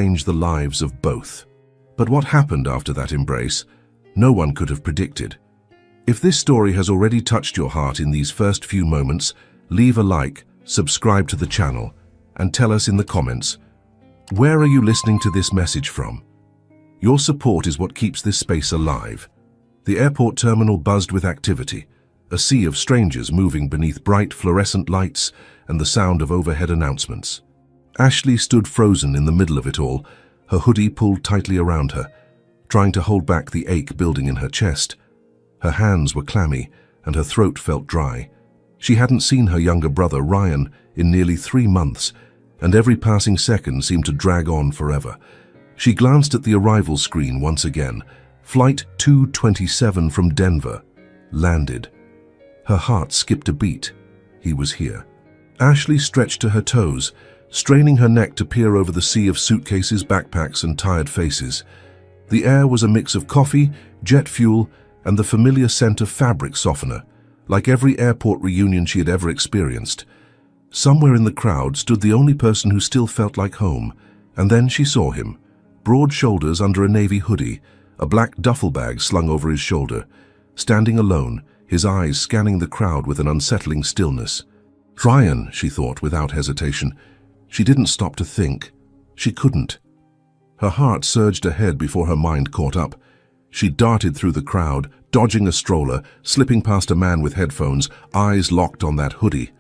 change the lives of both. But what happened after that embrace, no one could have predicted. If this story has already touched your heart in these first few moments, leave a like, subscribe to the channel, and tell us in the comments, where are you listening to this message from? Your support is what keeps this space alive. The airport terminal buzzed with activity, a sea of strangers moving beneath bright fluorescent lights and the sound of overhead announcements. Ashley stood frozen in the middle of it all, her hoodie pulled tightly around her, trying to hold back the ache building in her chest. Her hands were clammy and her throat felt dry. She hadn't seen her younger brother, Ryan, in nearly 3 months, and every passing second seemed to drag on forever. She glanced at the arrival screen once again. Flight 227 from Denver landed. Her heart skipped a beat. He was here. Ashley stretched to her toes, straining her neck to peer over the sea of suitcases, backpacks, and tired faces. The air was a mix of coffee, jet fuel, and the familiar scent of fabric softener, like every airport reunion she had ever experienced. Somewhere in the crowd stood the only person who still felt like home, and then she saw him, broad shoulders under a navy hoodie, a black duffel bag slung over his shoulder, standing alone, his eyes scanning the crowd with an unsettling stillness. Ryan, she thought without hesitation. She didn't stop to think. She couldn't. Her heart surged ahead before her mind caught up. She darted through the crowd, dodging a stroller, slipping past a man with headphones, eyes locked on that hoodie.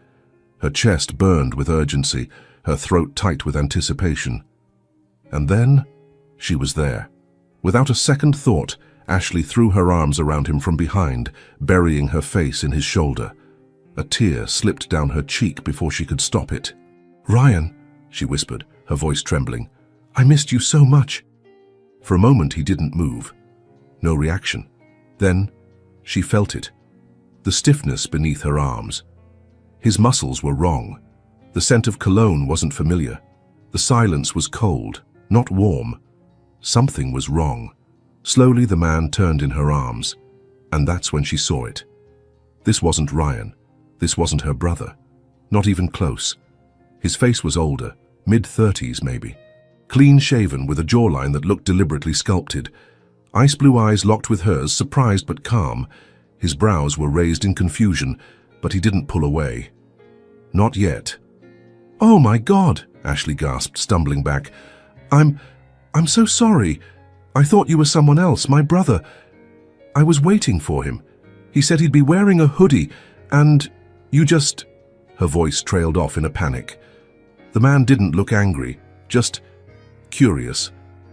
Her chest burned with urgency, her throat tight with anticipation. And then, she was there. Without a second thought, Ashley threw her arms around him from behind, burying her face in his shoulder. A tear slipped down her cheek before she could stop it. "Ryan," she whispered, her voice trembling, "I missed you so much." For a moment he didn't move. No reaction. Then, she felt it. The stiffness beneath her arms. His muscles were wrong. The scent of cologne wasn't familiar. The silence was cold, not warm. Something was wrong. Slowly the man turned in her arms, and that's when she saw it. This wasn't Ryan. This wasn't her brother. Not even close. His face was older, mid-30s maybe. Clean-shaven with a jawline that looked deliberately sculpted. Ice blue eyes locked with hers, surprised but calm. His brows were raised in confusion, but he didn't pull away. Not yet. "Oh my God," Ashley gasped, stumbling back. I'm so sorry. I thought you were someone else, my brother. I was waiting for him. He said he'd be wearing a hoodie, and you just..." Her voice trailed off in a panic. The man didn't look angry, just curious.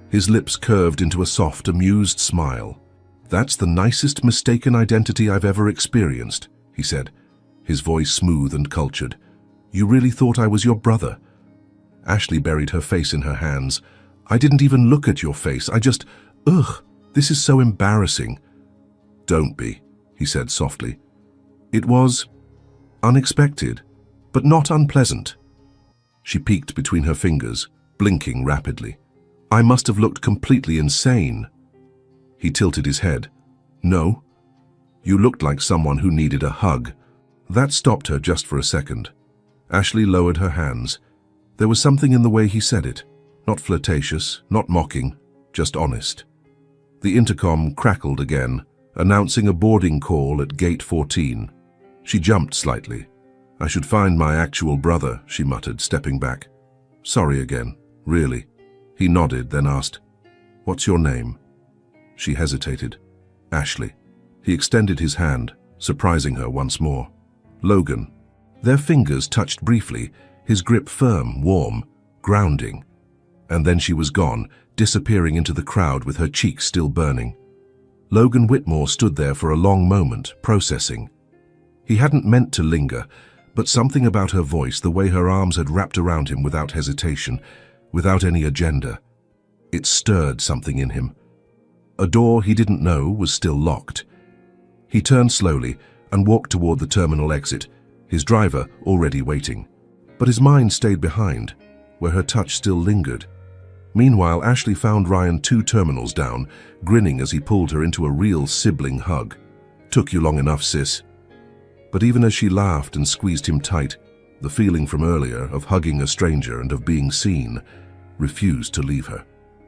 His lips curved into a soft, amused smile. "That's the nicest mistaken identity I've ever experienced," he said, his voice smooth and cultured. "You really thought I was your brother?" Ashley buried her face in her hands. "I didn't even look at your face. I just... Ugh, this is so embarrassing." "Don't be," he said softly. "It was unexpected, but not unpleasant." She peeked between her fingers, blinking rapidly. "I must have looked completely insane." He tilted his head. "No. You looked like someone who needed a hug." That stopped her just for a second. Ashley lowered her hands. There was something in the way he said it. Not flirtatious, not mocking, just honest. The intercom crackled again, announcing a boarding call at gate 14. She jumped slightly. "I should find my actual brother," she muttered, stepping back. "Sorry again, really." He nodded, then asked, "What's your name?" She hesitated. "Ashley." He extended his hand, surprising her once more. "Logan." Their fingers touched briefly, his grip firm, warm, grounding. And then she was gone, disappearing into the crowd with her cheeks still burning. Logan Whitmore stood there for a long moment, processing. He hadn't meant to linger, but something about her voice, the way her arms had wrapped around him without hesitation, without any agenda, it stirred something in him. A door he didn't know was still locked. He turned slowly and walked toward the terminal exit, his driver already waiting. But his mind stayed behind, where her touch still lingered. Meanwhile, Ashley found Ryan 2 terminals down, grinning as he pulled her into a real sibling hug. "Took you long enough, sis." But even as she laughed and squeezed him tight, the feeling from earlier of hugging a stranger and of being seen, refused to leave her.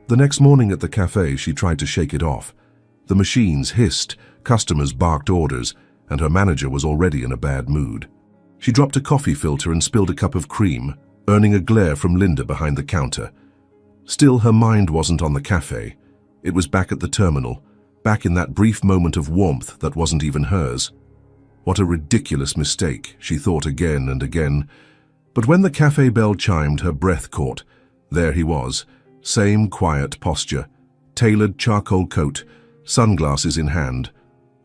The next morning at the cafe, she tried to shake it off. The machines hissed, customers barked orders, and her manager was already in a bad mood. She dropped a coffee filter and spilled a cup of cream, earning a glare from Linda behind the counter. Still, her mind wasn't on the cafe. It was back at the terminal, back in that brief moment of warmth that wasn't even hers. What a ridiculous mistake, she thought again and again. But when the cafe bell chimed, her breath caught. There he was, same quiet posture, tailored charcoal coat, sunglasses in hand.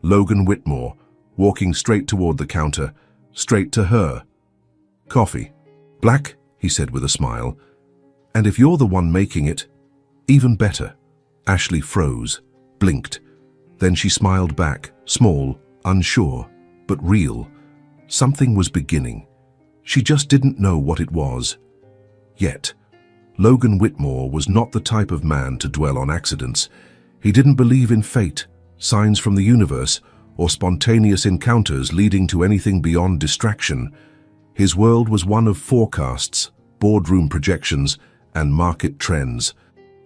Logan Whitmore, walking straight toward the counter, straight to her. "Coffee. Black?" he said with a smile. "And if you're the one making it, even better." Ashley froze, blinked. Then she smiled back, small, unsure, but real. Something was beginning. She just didn't know what it was. Yet, Logan Whitmore was not the type of man to dwell on accidents. He didn't believe in fate, signs from the universe, or spontaneous encounters leading to anything beyond distraction. His world was one of forecasts, boardroom projections, and market trends.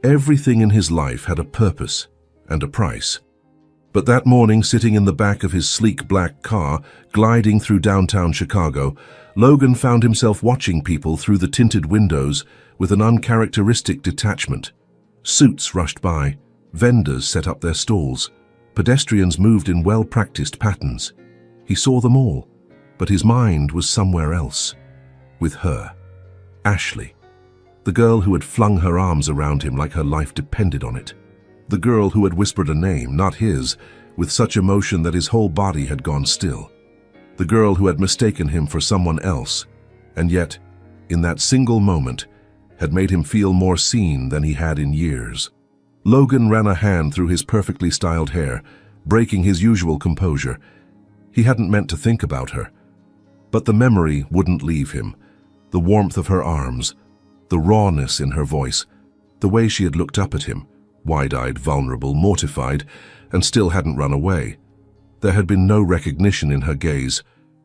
Everything in his life had a purpose and a price. But that morning, sitting in the back of his sleek black car, gliding through downtown Chicago, Logan found himself watching people through the tinted windows with an uncharacteristic detachment. Suits rushed by, vendors set up their stalls, pedestrians moved in well-practiced patterns. He saw them all, but his mind was somewhere else. With her, Ashley, the girl who had flung her arms around him like her life depended on it. The girl who had whispered a name, not his, with such emotion that his whole body had gone still. The girl who had mistaken him for someone else, and yet, in that single moment, had made him feel more seen than he had in years. Logan ran a hand through his perfectly styled hair, breaking his usual composure. He hadn't meant to think about her. But the memory wouldn't leave him. The warmth of her arms, the rawness in her voice, the way she had looked up at him, wide-eyed, vulnerable, mortified, and still hadn't run away. There had been no recognition in her gaze,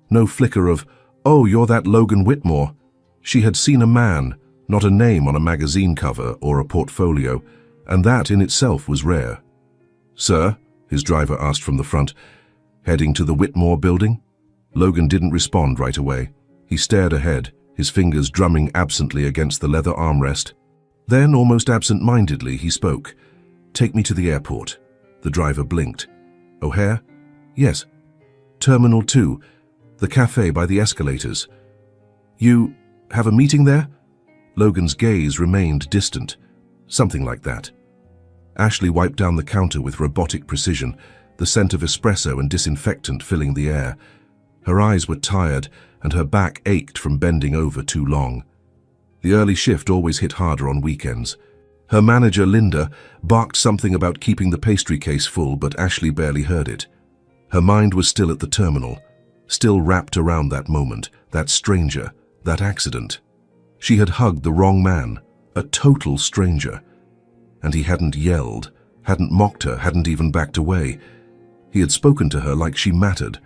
no flicker of, "Oh, you're that Logan Whitmore." She had seen a man, not a name on a magazine cover or a portfolio, and that in itself was rare. "Sir?" his driver asked from the front. "Heading to the Whitmore building?" Logan didn't respond right away. He stared ahead, his fingers drumming absently against the leather armrest. Then, almost absent-mindedly, he spoke. "Take me to the airport." The driver blinked. "O'Hare?" "Yes." "Terminal 2, the cafe by the escalators." "You have a meeting there?" Logan's gaze remained distant. "Something like that." Ashley wiped down the counter with robotic precision, the scent of espresso and disinfectant filling the air. Her eyes were tired, and her back ached from bending over too long. The early shift always hit harder on weekends. Her manager, Linda, barked something about keeping the pastry case full, but Ashley barely heard it. Her mind was still at the terminal, still wrapped around that moment, that stranger, that accident. She had hugged the wrong man, a total stranger. And he hadn't yelled, hadn't mocked her, hadn't even backed away. He had spoken to her like she mattered,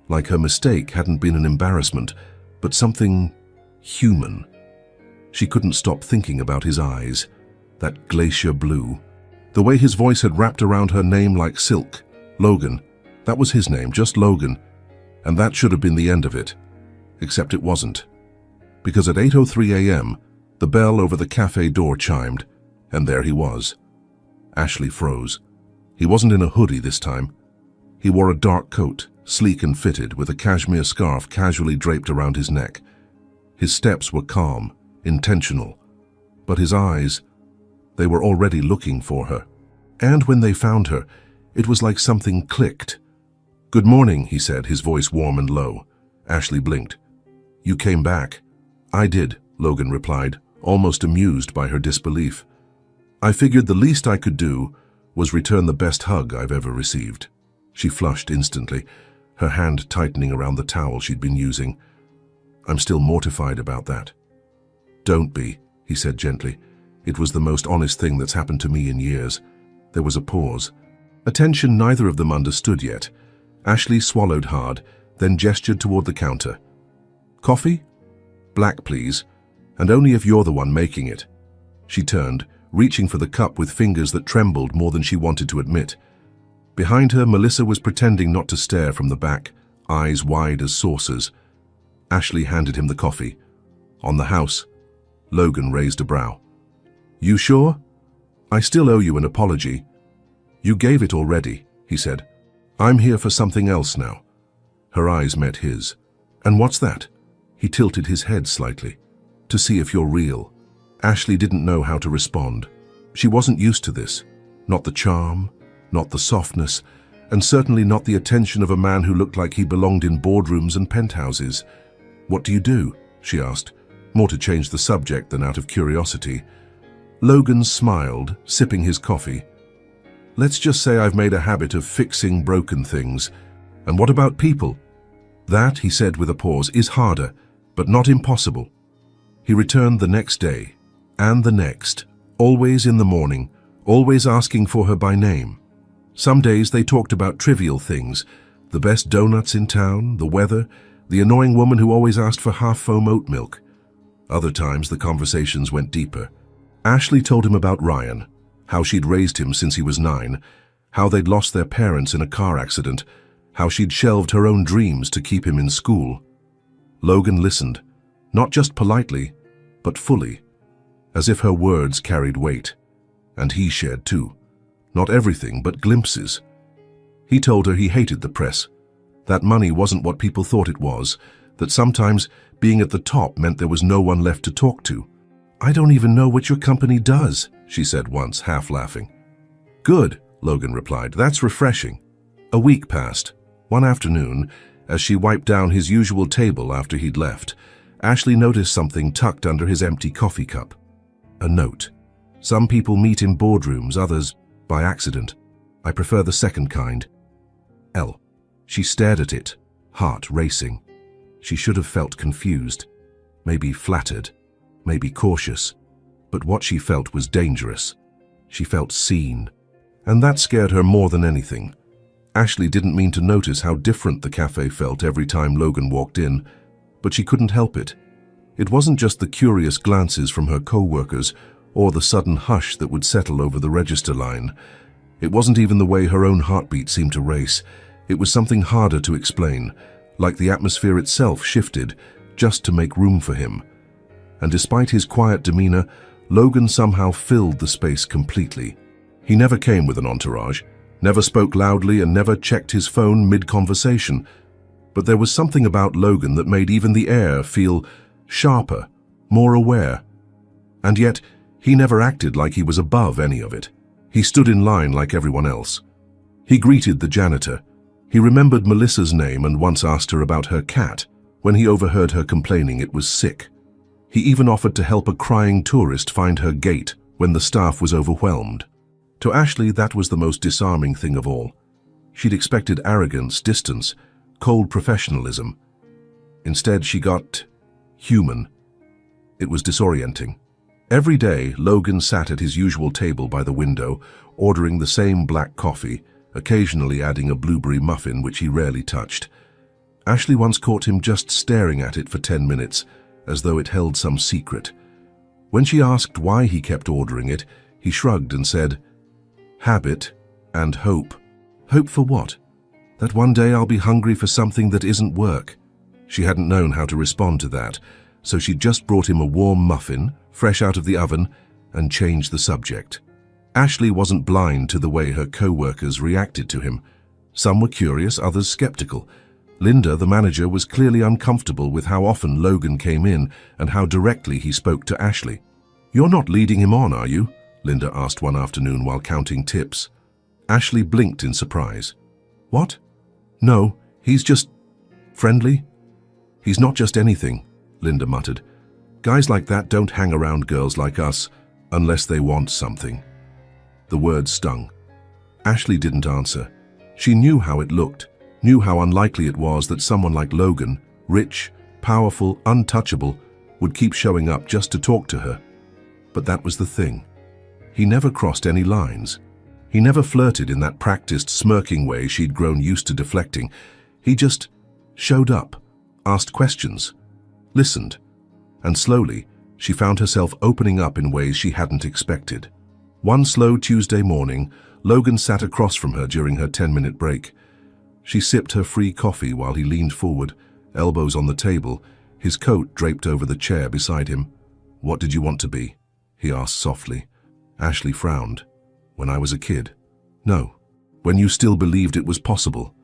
like her mistake hadn't been an embarrassment, but something human. She couldn't stop thinking about his eyes, that glacier blue. The way his voice had wrapped around her name like silk. Logan. That was his name, just Logan. And that should have been the end of it. Except it wasn't. Because at 8:03 a.m., the bell over the cafe door chimed, and there he was. Ashley froze. He wasn't in a hoodie this time. He wore a dark coat, sleek and fitted, with a cashmere scarf casually draped around his neck. His steps were calm, intentional, but his eyes, they were already looking for her. And when they found her, it was like something clicked. "Good morning," he said, his voice warm and low. Ashley blinked. "You came back." "I did," Logan replied, almost amused by her disbelief. "I figured the least I could do was return the best hug I've ever received." She flushed instantly, her hand tightening around the towel she'd been using. "I'm still mortified about that." "Don't be," he said gently. "It was the most honest thing that's happened to me in years." There was a pause. A tension neither of them understood yet. Ashley swallowed hard, then gestured toward the counter. "Coffee?" "Black, please. And only if you're the one making it." She turned, reaching for the cup with fingers that trembled more than she wanted to admit. Behind her, Melissa was pretending not to stare from the back, eyes wide as saucers. Ashley handed him the coffee. On the house, Logan raised a brow. "You sure? I still owe you an apology." "You gave it already," he said. "I'm here for something else now." Her eyes met his. "And what's that?" He tilted his head slightly. "To see if you're real." Ashley didn't know how to respond. She wasn't used to this. Not the charm, not the softness, and certainly not the attention of a man who looked like he belonged in boardrooms and penthouses. "What do you do?" she asked, more to change the subject than out of curiosity. Logan smiled, sipping his coffee. "Let's just say I've made a habit of fixing broken things. And what about people?" "That," he said with a pause, "is harder, but not impossible." He returned the next day, and the next, always in the morning, always asking for her by name. Some days they talked about trivial things, the best donuts in town, the weather, the annoying woman who always asked for half-foam oat milk. Other times the conversations went deeper. Ashley told him about Ryan, how she'd raised him since he was 9, how they'd lost their parents in a car accident, how she'd shelved her own dreams to keep him in school. Logan listened, not just politely, but fully, as if her words carried weight. And he shared too. Not everything, but glimpses. He told her he hated the press, that money wasn't what people thought it was, that sometimes being at the top meant there was no one left to talk to. "I don't even know what your company does," she said once, half laughing. "Good," Logan replied. "That's refreshing." A week passed. One afternoon, as she wiped down his usual table after he'd left, Ashley noticed something tucked under his empty coffee cup. A note. "Some people meet in boardrooms, others by accident. I prefer the second kind. L." She stared at it, heart racing. She should have felt confused, maybe flattered, maybe cautious, but what she felt was dangerous. She felt seen, and that scared her more than anything. Ashley didn't mean to notice how different the cafe felt every time Logan walked in, but she couldn't help it. It wasn't just the curious glances from her co-workers or the sudden hush that would settle over the register line. It wasn't even the way her own heartbeat seemed to race. It was something harder to explain, like the atmosphere itself shifted just to make room for him. And despite his quiet demeanor, Logan somehow filled the space completely. He never came with an entourage, never spoke loudly, and never checked his phone mid-conversation. But there was something about Logan that made even the air feel sharper, more aware. And yet, he never acted like he was above any of it. He stood in line like everyone else. He greeted the janitor. He remembered Melissa's name and once asked her about her cat, when he overheard her complaining it was sick. He even offered to help a crying tourist find her gate when the staff was overwhelmed. To Ashley, that was the most disarming thing of all. She'd expected arrogance, distance, cold professionalism. Instead, she got human. It was disorienting. Every day, Logan sat at his usual table by the window, ordering the same black coffee, occasionally adding a blueberry muffin which he rarely touched. Ashley once caught him just staring at it for 10 minutes, as though it held some secret. When she asked why he kept ordering it, he shrugged and said, "Habit and hope." Hope for what? That one day I'll be hungry for something that isn't work. She hadn't known how to respond to that, so she just brought him a warm muffin, fresh out of the oven, and changed the subject. Ashley wasn't blind to the way her co-workers reacted to him. Some were curious, others skeptical. Linda, the manager, was clearly uncomfortable with how often Logan came in and how directly he spoke to Ashley. "You're not leading him on, are you?" Linda asked one afternoon while counting tips. Ashley blinked in surprise. "What? No, he's just friendly." "He's not just anything," Linda muttered. "Guys like that don't hang around girls like us unless they want something." The words stung. Ashley didn't answer. She knew how it looked, knew how unlikely it was that someone like Logan, rich, powerful, untouchable, would keep showing up just to talk to her. But that was the thing. He never crossed any lines. He never flirted in that practiced, smirking way she'd grown used to deflecting. He just showed up, asked questions, listened, and slowly she found herself opening up in ways she hadn't expected. One slow Tuesday morning, Logan sat across from her during her 10-minute break. She sipped her free coffee while he leaned forward, elbows on the table, his coat draped over the chair beside him. "What did you want to be?" he asked softly. Ashley frowned. "When I was a kid." "No. When you still believed it was possible."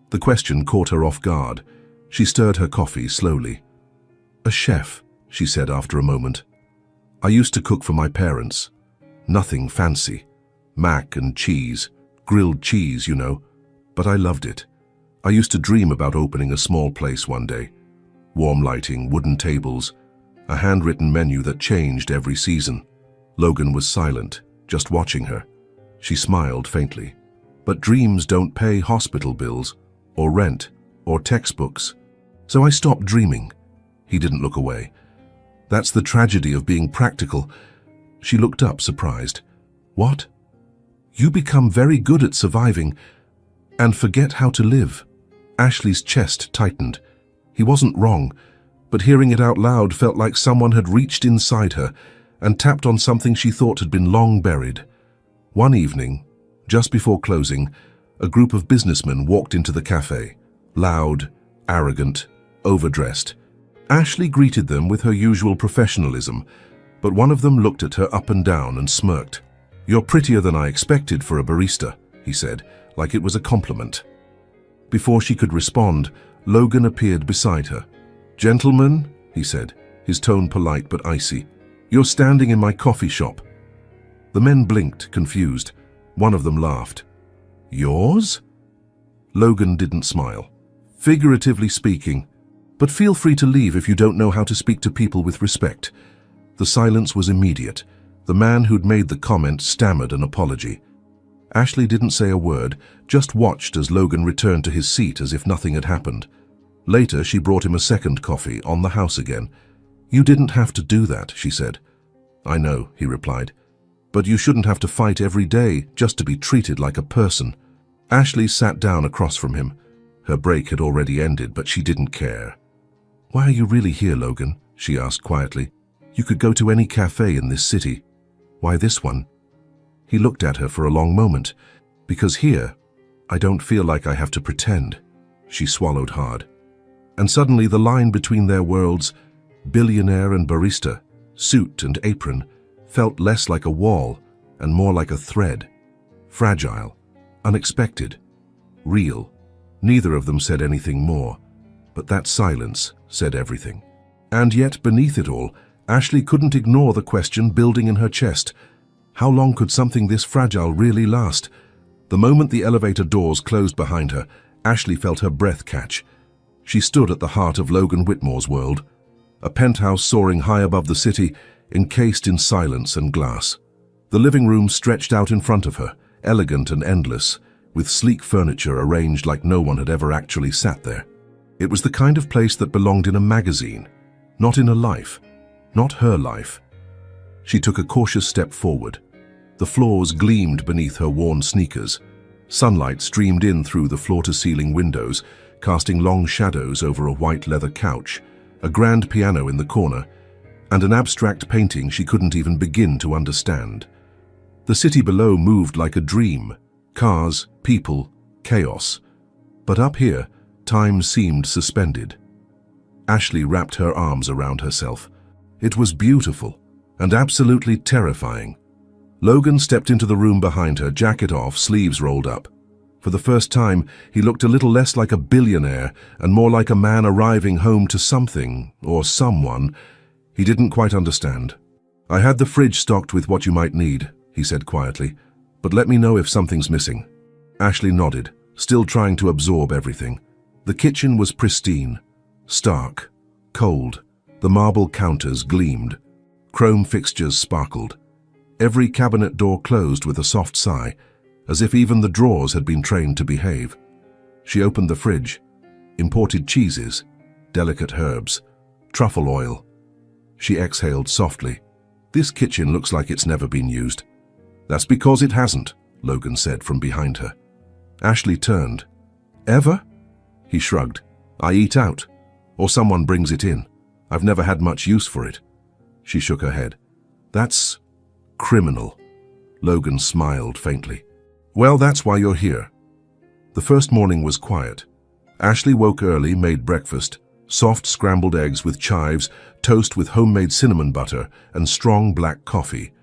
The question caught her off guard. She stirred her coffee slowly. "A chef," she said after a moment. "I used to cook for my parents. Nothing fancy. Mac and cheese, grilled cheese, you know. But I loved it. I used to dream about opening a small place one day. Warm lighting, wooden tables, a handwritten menu that changed every season." Logan was silent, just watching her. She smiled faintly. "But dreams don't pay hospital bills, or rent, or textbooks. So I stopped dreaming." He didn't look away. "That's the tragedy of being practical." She looked up, surprised. "What?" "You become very good at surviving and forget how to live." Ashley's chest tightened. He wasn't wrong, but hearing it out loud felt like someone had reached inside her and tapped on something she thought had been long buried. One evening, just before closing, a group of businessmen walked into the cafe, loud, arrogant, overdressed. Ashley greeted them with her usual professionalism, but one of them looked at her up and down and smirked. "You're prettier than I expected for a barista," he said, like it was a compliment. Before she could respond, Logan appeared beside her. "Gentlemen," he said, his tone polite but icy, "you're standing in my coffee shop." The men blinked, confused. One of them laughed. "Yours?" Logan didn't smile. "Figuratively speaking. But feel free to leave if you don't know how to speak to people with respect." The silence was immediate. The man who'd made the comment stammered an apology. Ashley didn't say a word, just watched as Logan returned to his seat as if nothing had happened. Later, she brought him a second coffee, on the house again. "You didn't have to do that," she said. "I know," he replied. "But you shouldn't have to fight every day just to be treated like a person." Ashley sat down across from him. Her break had already ended, but she didn't care. "Why are you really here, Logan?" she asked quietly. "You could go to any cafe in this city. Why this one?" He looked at her for a long moment. "Because here, I don't feel like I have to pretend." She swallowed hard. And suddenly the line between their worlds, billionaire and barista, suit and apron, felt less like a wall and more like a thread. Fragile, unexpected, real. Neither of them said anything more, but that silence said everything. And yet, beneath it all, Ashley couldn't ignore the question building in her chest. How long could something this fragile really last? The moment the elevator doors closed behind her, Ashley felt her breath catch. She stood at the heart of Logan Whitmore's world, a penthouse soaring high above the city, encased in silence and glass. The living room stretched out in front of her, elegant and endless, with sleek furniture arranged like no one had ever actually sat there. It was the kind of place that belonged in a magazine, not in a life, not her life. She took a cautious step forward. The floors gleamed beneath her worn sneakers. Sunlight streamed in through the floor-to-ceiling windows, casting long shadows over a white leather couch, a grand piano in the corner, and an abstract painting she couldn't even begin to understand. The city below moved like a dream. Cars, people, chaos. But up here, time seemed suspended. Ashley wrapped her arms around herself. It was beautiful and absolutely terrifying. Logan stepped into the room behind her, jacket off, sleeves rolled up. For the first time, he looked a little less like a billionaire and more like a man arriving home to something, or someone, he didn't quite understand. "I had the fridge stocked with what you might need," he said quietly, "but let me know if something's missing." Ashley nodded, still trying to absorb everything. The kitchen was pristine, stark, cold. The marble counters gleamed. Chrome fixtures sparkled. Every cabinet door closed with a soft sigh, as if even the drawers had been trained to behave. She opened the fridge. Imported cheeses, delicate herbs, truffle oil. She exhaled softly. "This kitchen looks like it's never been used." "That's because it hasn't," Logan said from behind her. Ashley turned. "Ever?" He shrugged. "I eat out, or someone brings it in. I've never had much use for it." She shook her head. That's criminal. Logan smiled faintly. Well, that's why you're here. The first morning was quiet. Ashley woke early, made breakfast, soft scrambled eggs with chives, toast with homemade cinnamon butter, and strong black coffee.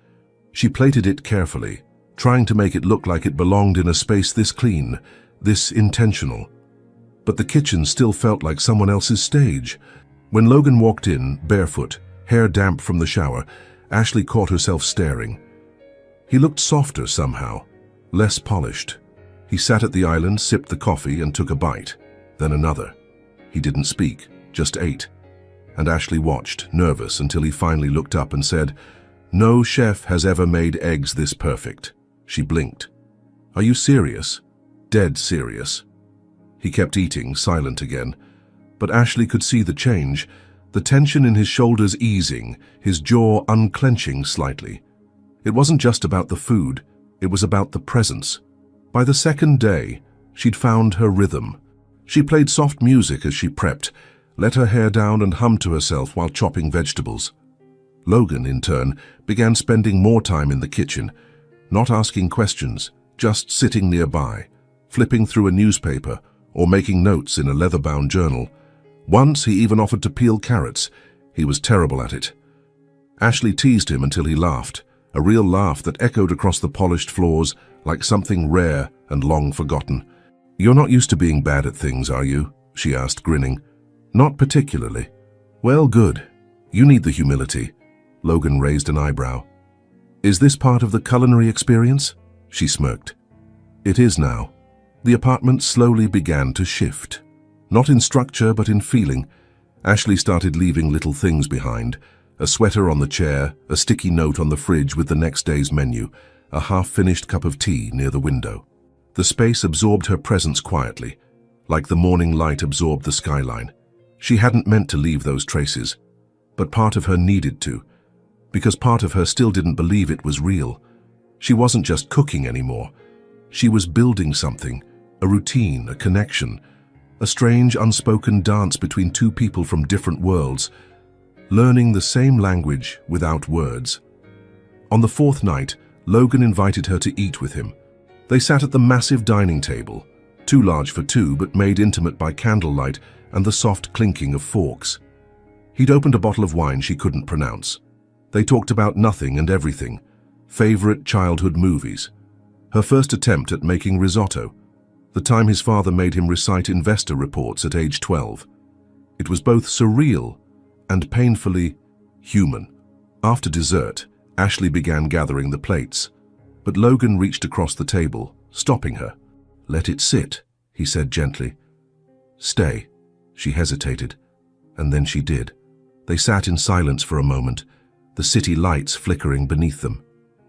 She plated it carefully, trying to make it look like it belonged in a space this clean, this intentional. But the kitchen still felt like someone else's stage. When Logan walked in, barefoot, hair damp from the shower, Ashley caught herself staring. He looked softer somehow, less polished. He sat at the island, sipped the coffee, and took a bite, then another. He didn't speak, just ate. And Ashley watched, nervous, until he finally looked up and said, "No chef has ever made eggs this perfect." She blinked. "Are you serious?" "Dead serious." He kept eating, silent again. But Ashley could see the change, the tension in his shoulders easing, his jaw unclenching slightly. It wasn't just about the food, it was about the presence. By the second day, she'd found her rhythm. She played soft music as she prepped, let her hair down and hummed to herself while chopping vegetables. Logan, in turn, began spending more time in the kitchen, not asking questions, just sitting nearby, flipping through a newspaper or making notes in a leather-bound journal. Once he even offered to peel carrots. He was terrible at it. Ashley teased him until he laughed, a real laugh that echoed across the polished floors like something rare and long forgotten. "You're not used to being bad at things, are you?" she asked, grinning. "Not particularly." "Well, good. You need the humility." Logan raised an eyebrow. "Is this part of the culinary experience?" She smirked. "It is now." The apartment slowly began to shift. Not in structure, but in feeling. Ashley started leaving little things behind. A sweater on the chair, a sticky note on the fridge with the next day's menu, a half-finished cup of tea near the window. The space absorbed her presence quietly, like the morning light absorbed the skyline. She hadn't meant to leave those traces, but part of her needed to, because part of her still didn't believe it was real. She wasn't just cooking anymore. She was building something, a routine, a connection, a strange unspoken dance between two people from different worlds, learning the same language without words. On the fourth night, Logan invited her to eat with him. They sat at the massive dining table, too large for two but made intimate by candlelight and the soft clinking of forks. He'd opened a bottle of wine she couldn't pronounce. They talked about nothing and everything, favorite childhood movies, her first attempt at making risotto, the time his father made him recite investor reports at age 12. It was both surreal and painfully human. After dessert, Ashley began gathering the plates, but Logan reached across the table, stopping her. "Let it sit," he said gently. "Stay." She hesitated, and then she did. They sat in silence for a moment, the city lights flickering beneath them.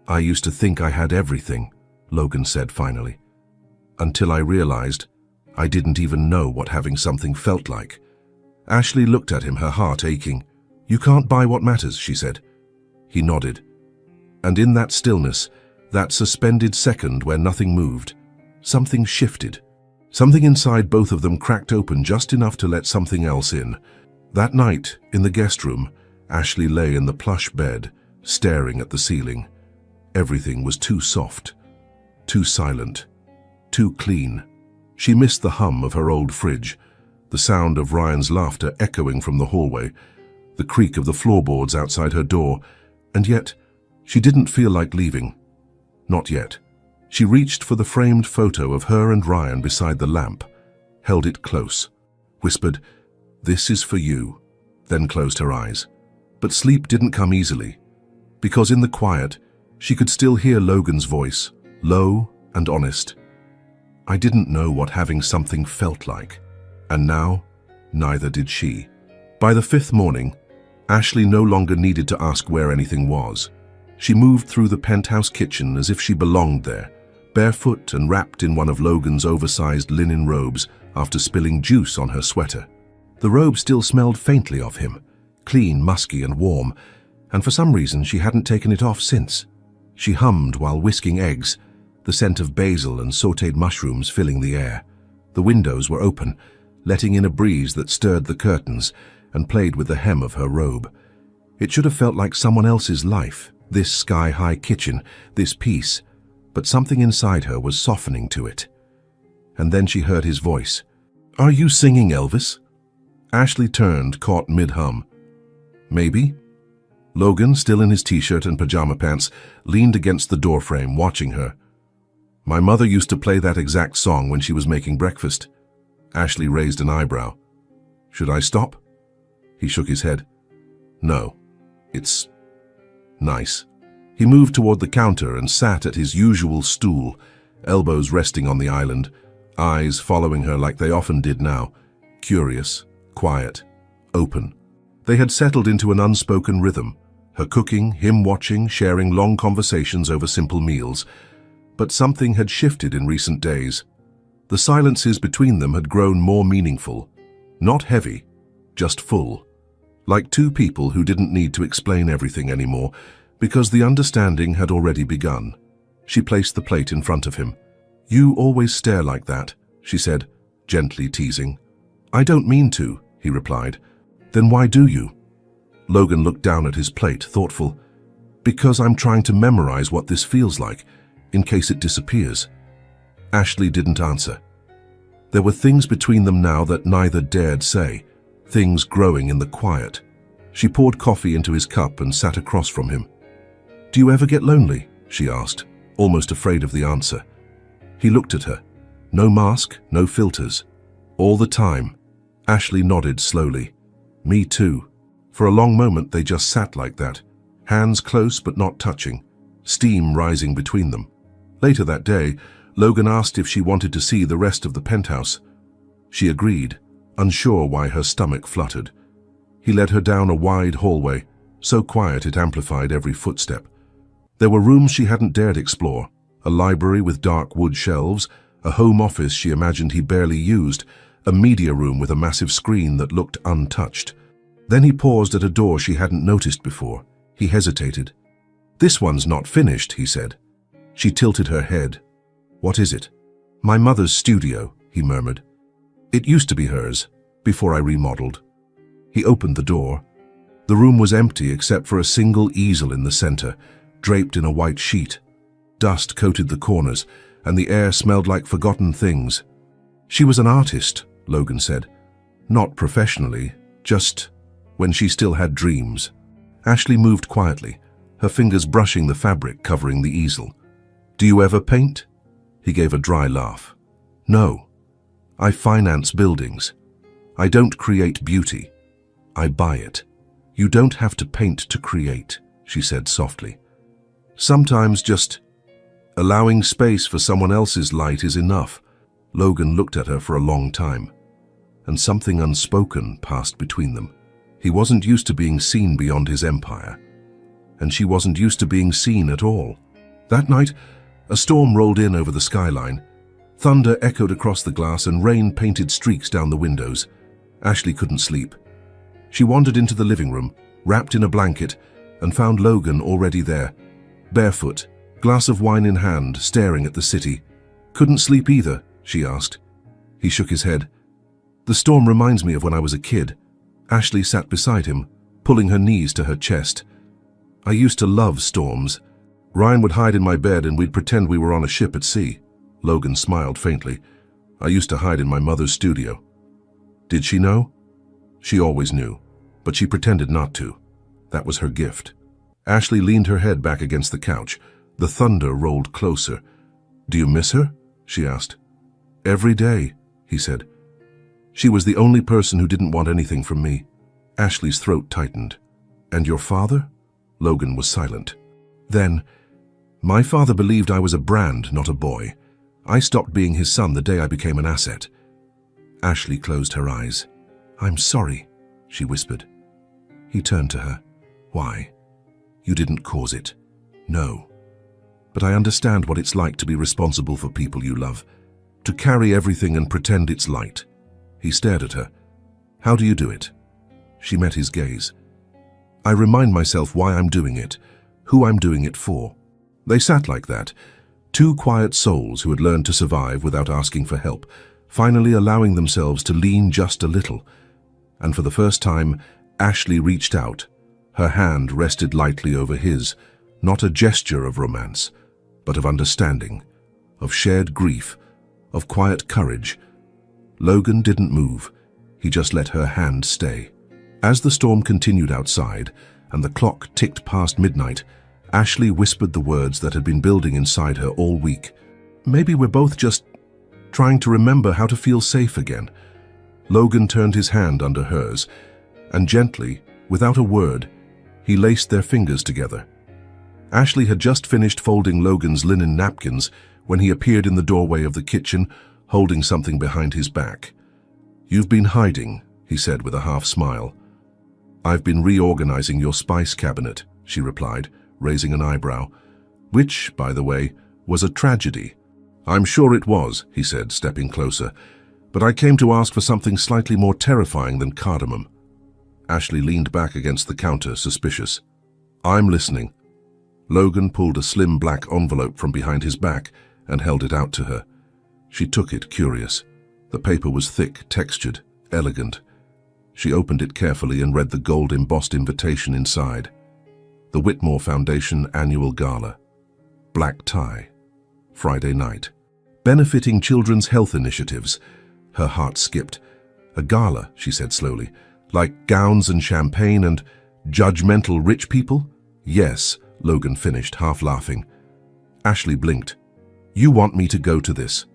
"I used to think I had everything," Logan said finally. "Until I realized I didn't even know what having something felt like." Ashley looked at him, her heart aching. "You can't buy what matters," she said. He nodded. And in that stillness, that suspended second where nothing moved, something shifted. Something inside both of them cracked open just enough to let something else in. That night, in the guest room, Ashley lay in the plush bed, staring at the ceiling. Everything was too soft, too silent, too clean. She missed the hum of her old fridge, the sound of Ryan's laughter echoing from the hallway, the creak of the floorboards outside her door, and yet she didn't feel like leaving. Not yet. She reached for the framed photo of her and Ryan beside the lamp, held it close, whispered, "This is for you," then closed her eyes. But sleep didn't come easily, because in the quiet, she could still hear Logan's voice, low and honest. "I didn't know what having something felt like." And now, neither did she. By the fifth morning, Ashley no longer needed to ask where anything was. She moved through the penthouse kitchen as if she belonged there, barefoot and wrapped in one of Logan's oversized linen robes after spilling juice on her sweater. The robe still smelled faintly of him, clean, musky and warm, and for some reason she hadn't taken it off since. She hummed while whisking eggs, the scent of basil and sautéed mushrooms filling the air. The windows were open, letting in a breeze that stirred the curtains and played with the hem of her robe. It should have felt like someone else's life, this sky-high kitchen, this peace, but something inside her was softening to it. And then she heard his voice. "Are you singing, Elvis?" Ashley turned, caught mid-hum. "Maybe." Logan, still in his t-shirt and pajama pants, leaned against the doorframe, watching her. "My mother used to play that exact song when she was making breakfast." Ashley raised an eyebrow. "Should I stop?" He shook his head. "No. It's nice." He moved toward the counter and sat at his usual stool, elbows resting on the island, eyes following her like they often did now, curious, quiet, open. They had settled into an unspoken rhythm, her cooking, him watching, sharing long conversations over simple meals. But something had shifted in recent days. The silences between them had grown more meaningful, not heavy, just full. Like two people who didn't need to explain everything anymore, because the understanding had already begun. She placed the plate in front of him. "You always stare like that," she said, gently teasing. "I don't mean to," he replied. "Then why do you?" Logan looked down at his plate, thoughtful. "Because I'm trying to memorize what this feels like, in case it disappears." Ashley didn't answer. There were things between them now that neither dared say, things growing in the quiet. She poured coffee into his cup and sat across from him. "Do you ever get lonely?" she asked, almost afraid of the answer. He looked at her. No mask, no filters. All the time. Ashley nodded slowly. "Me too." For a long moment they just sat like that, hands close but not touching, steam rising between them. Later that day, Logan asked if she wanted to see the rest of the penthouse. She agreed, unsure why her stomach fluttered. He led her down a wide hallway, so quiet it amplified every footstep. There were rooms she hadn't dared explore, a library with dark wood shelves, a home office she imagined he barely used, a media room with a massive screen that looked untouched. Then he paused at a door she hadn't noticed before. He hesitated. "This one's not finished," he said. She tilted her head. "What is it?" "My mother's studio," he murmured. "It used to be hers, before I remodeled." He opened the door. The room was empty except for a single easel in the center, draped in a white sheet. Dust coated the corners, and the air smelled like forgotten things. "She was an artist," Logan said. "Not professionally, just when she still had dreams." Ashley moved quietly, her fingers brushing the fabric covering the easel. "Do you ever paint?" He gave a dry laugh. "No. I finance buildings. I don't create beauty. I buy it." "You don't have to paint to create," she said softly. "Sometimes just allowing space for someone else's light is enough." Logan looked at her for a long time, and something unspoken passed between them. He wasn't used to being seen beyond his empire, and she wasn't used to being seen at all. That night, a storm rolled in over the skyline. Thunder echoed across the glass and rain painted streaks down the windows. Ashley couldn't sleep. She wandered into the living room, wrapped in a blanket, and found Logan already there, barefoot, glass of wine in hand, staring at the city. "Couldn't sleep either?" she asked. He shook his head. "The storm reminds me of when I was a kid." Ashley sat beside him, pulling her knees to her chest. "I used to love storms. Ryan would hide in my bed and we'd pretend we were on a ship at sea." Logan smiled faintly. "I used to hide in my mother's studio." Did she know? She always knew, but she pretended not to. That was her gift. Ashley leaned her head back against the couch. The thunder rolled closer. "Do you miss her?" she asked. "Every day," he said. "She was the only person who didn't want anything from me." Ashley's throat tightened. "And your father?" Logan was silent. Then, "My father believed I was a brand, not a boy. I stopped being his son the day I became an asset." Ashley closed her eyes. "I'm sorry," she whispered. He turned to her. "Why? You didn't cause it." "No. But I understand what it's like to be responsible for people you love, to carry everything and pretend it's light." He stared at her. "How do you do it?" She met his gaze. "I remind myself why I'm doing it, who I'm doing it for." They sat like that, two quiet souls who had learned to survive without asking for help, finally allowing themselves to lean just a little. And for the first time, Ashley reached out, Her hand rested lightly over his, not a gesture of romance, but of understanding, of shared grief, of quiet courage. Logan didn't move. He just let her hand stay. As the storm continued outside and the clock ticked past midnight, Ashley whispered the words that had been building inside her all week. Maybe we're both just trying to remember how to feel safe again. Logan turned his hand under hers, and gently, without a word, he laced their fingers together. Ashley had just finished folding Logan's linen napkins when he appeared in the doorway of the kitchen, holding something behind his back. "You've been hiding," he said with a half smile. "I've been reorganizing your spice cabinet," she replied, raising an eyebrow, which, by the way, was a tragedy. "I'm sure it was," he said, stepping closer, "but I came to ask for something slightly more terrifying than cardamom." Ashley leaned back against the counter, suspicious. "I'm listening." Logan pulled a slim black envelope from behind his back and held it out to her. She took it, curious. The paper was thick, textured, elegant. She opened it carefully and read the gold-embossed invitation inside. The Whitmore Foundation Annual Gala. Black tie. Friday night. Benefiting children's health initiatives. Her heart skipped. "A gala," she said slowly. "Like gowns and champagne and judgmental rich people?" "Yes," Logan finished, half laughing. Ashley blinked. "You want me to go to this?"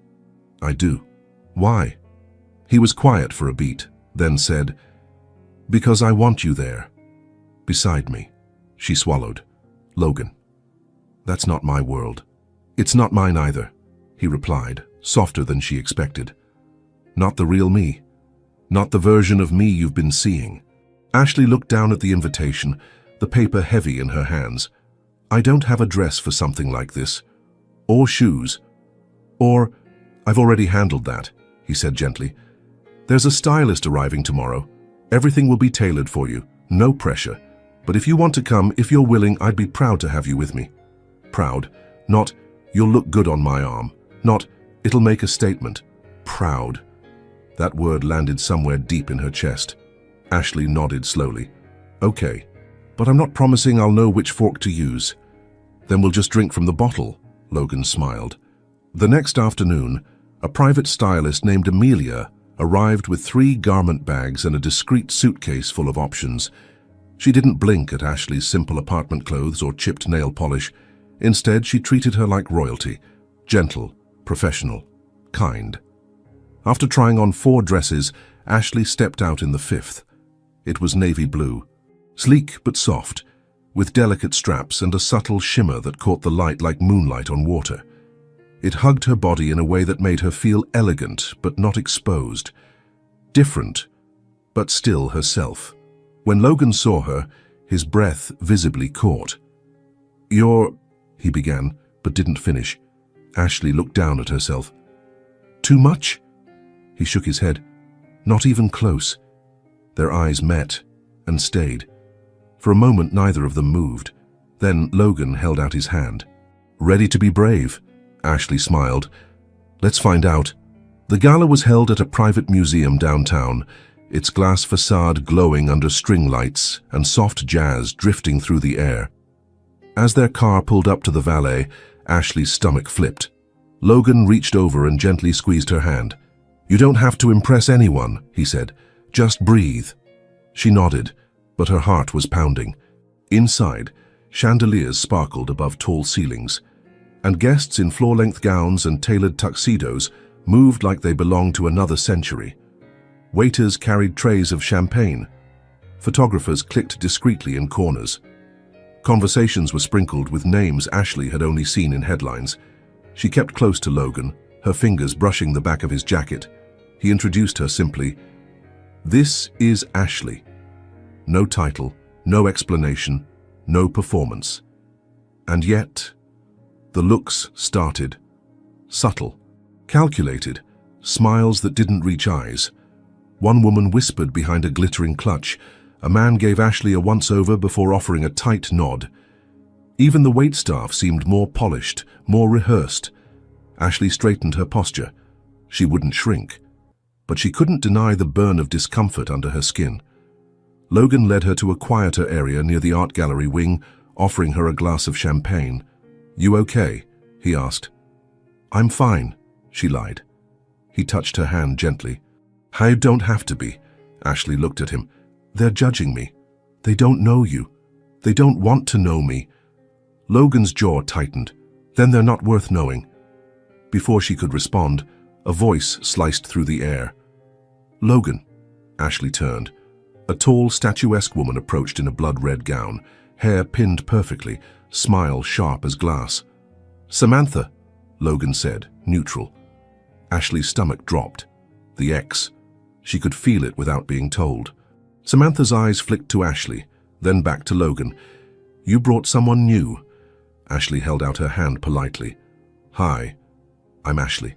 "I do." "Why?" He was quiet for a beat, then said, "Because I want you there. Beside me." She swallowed. "Logan, that's not my world." "It's not mine either," he replied, softer than she expected. "Not the real me. Not the version of me you've been seeing." Ashley looked down at the invitation, the paper heavy in her hands. "I don't have a dress for something like this. Or shoes. Or, I've already handled that," he said gently. "There's a stylist arriving tomorrow. Everything will be tailored for you. No pressure. But if you want to come, if you're willing, I'd be proud to have you with me." Proud. Not, "You'll look good on my arm." Not, "It'll make a statement." Proud. That word landed somewhere deep in her chest. Ashley nodded slowly. "Okay, but I'm not promising I'll know which fork to use." "Then we'll just drink from the bottle," Logan smiled. The next afternoon, a private stylist named Amelia arrived with 3 garment bags and a discreet suitcase full of options. She didn't blink at Ashley's simple apartment clothes or chipped nail polish. Instead, she treated her like royalty, gentle, professional, kind. After trying on 4 dresses, Ashley stepped out in the 5th. It was navy blue, sleek but soft, with delicate straps and a subtle shimmer that caught the light like moonlight on water. It hugged her body in a way that made her feel elegant but not exposed, different, but still herself. When Logan saw her, his breath visibly caught. "You're—" he began, but didn't finish. Ashley looked down at herself. "Too much?" He shook his head. "Not even close." Their eyes met and stayed. For a moment, neither of them moved. Then Logan held out his hand. "Ready to be brave?" Ashley smiled. "Let's find out." The gala was held at a private museum downtown, its glass facade glowing under string lights and soft jazz drifting through the air. As their car pulled up to the valet, Ashley's stomach flipped. Logan reached over and gently squeezed her hand. "You don't have to impress anyone," he said. "Just breathe." She nodded, but her heart was pounding. Inside, chandeliers sparkled above tall ceilings, and guests in floor-length gowns and tailored tuxedos moved like they belonged to another century. Waiters carried trays of champagne. Photographers clicked discreetly in corners. Conversations were sprinkled with names Ashley had only seen in headlines. She kept close to Logan, her fingers brushing the back of his jacket. He introduced her simply. "This is Ashley." No title, no explanation, no performance. And yet, the looks started. Subtle, calculated, smiles that didn't reach eyes. One woman whispered behind a glittering clutch. A man gave Ashley a once-over before offering a tight nod. Even the waitstaff seemed more polished, more rehearsed. Ashley straightened her posture. She wouldn't shrink, but she couldn't deny the burn of discomfort under her skin. Logan led her to a quieter area near the art gallery wing, offering her a glass of champagne. "You okay?" he asked. "I'm fine," she lied. He touched her hand gently. "I don't have to be." Ashley looked at him. "They're judging me. They don't know you. They don't want to know me." Logan's jaw tightened. "Then they're not worth knowing." Before she could respond, a voice sliced through the air. "Logan." Ashley turned. A tall, statuesque woman approached in a blood-red gown, hair pinned perfectly, smile sharp as glass. "Samantha," Logan said, neutral. Ashley's stomach dropped. The X. She could feel it without being told. Samantha's eyes flicked to Ashley, then back to Logan. "You brought someone new." Ashley held out her hand politely. "Hi, I'm Ashley."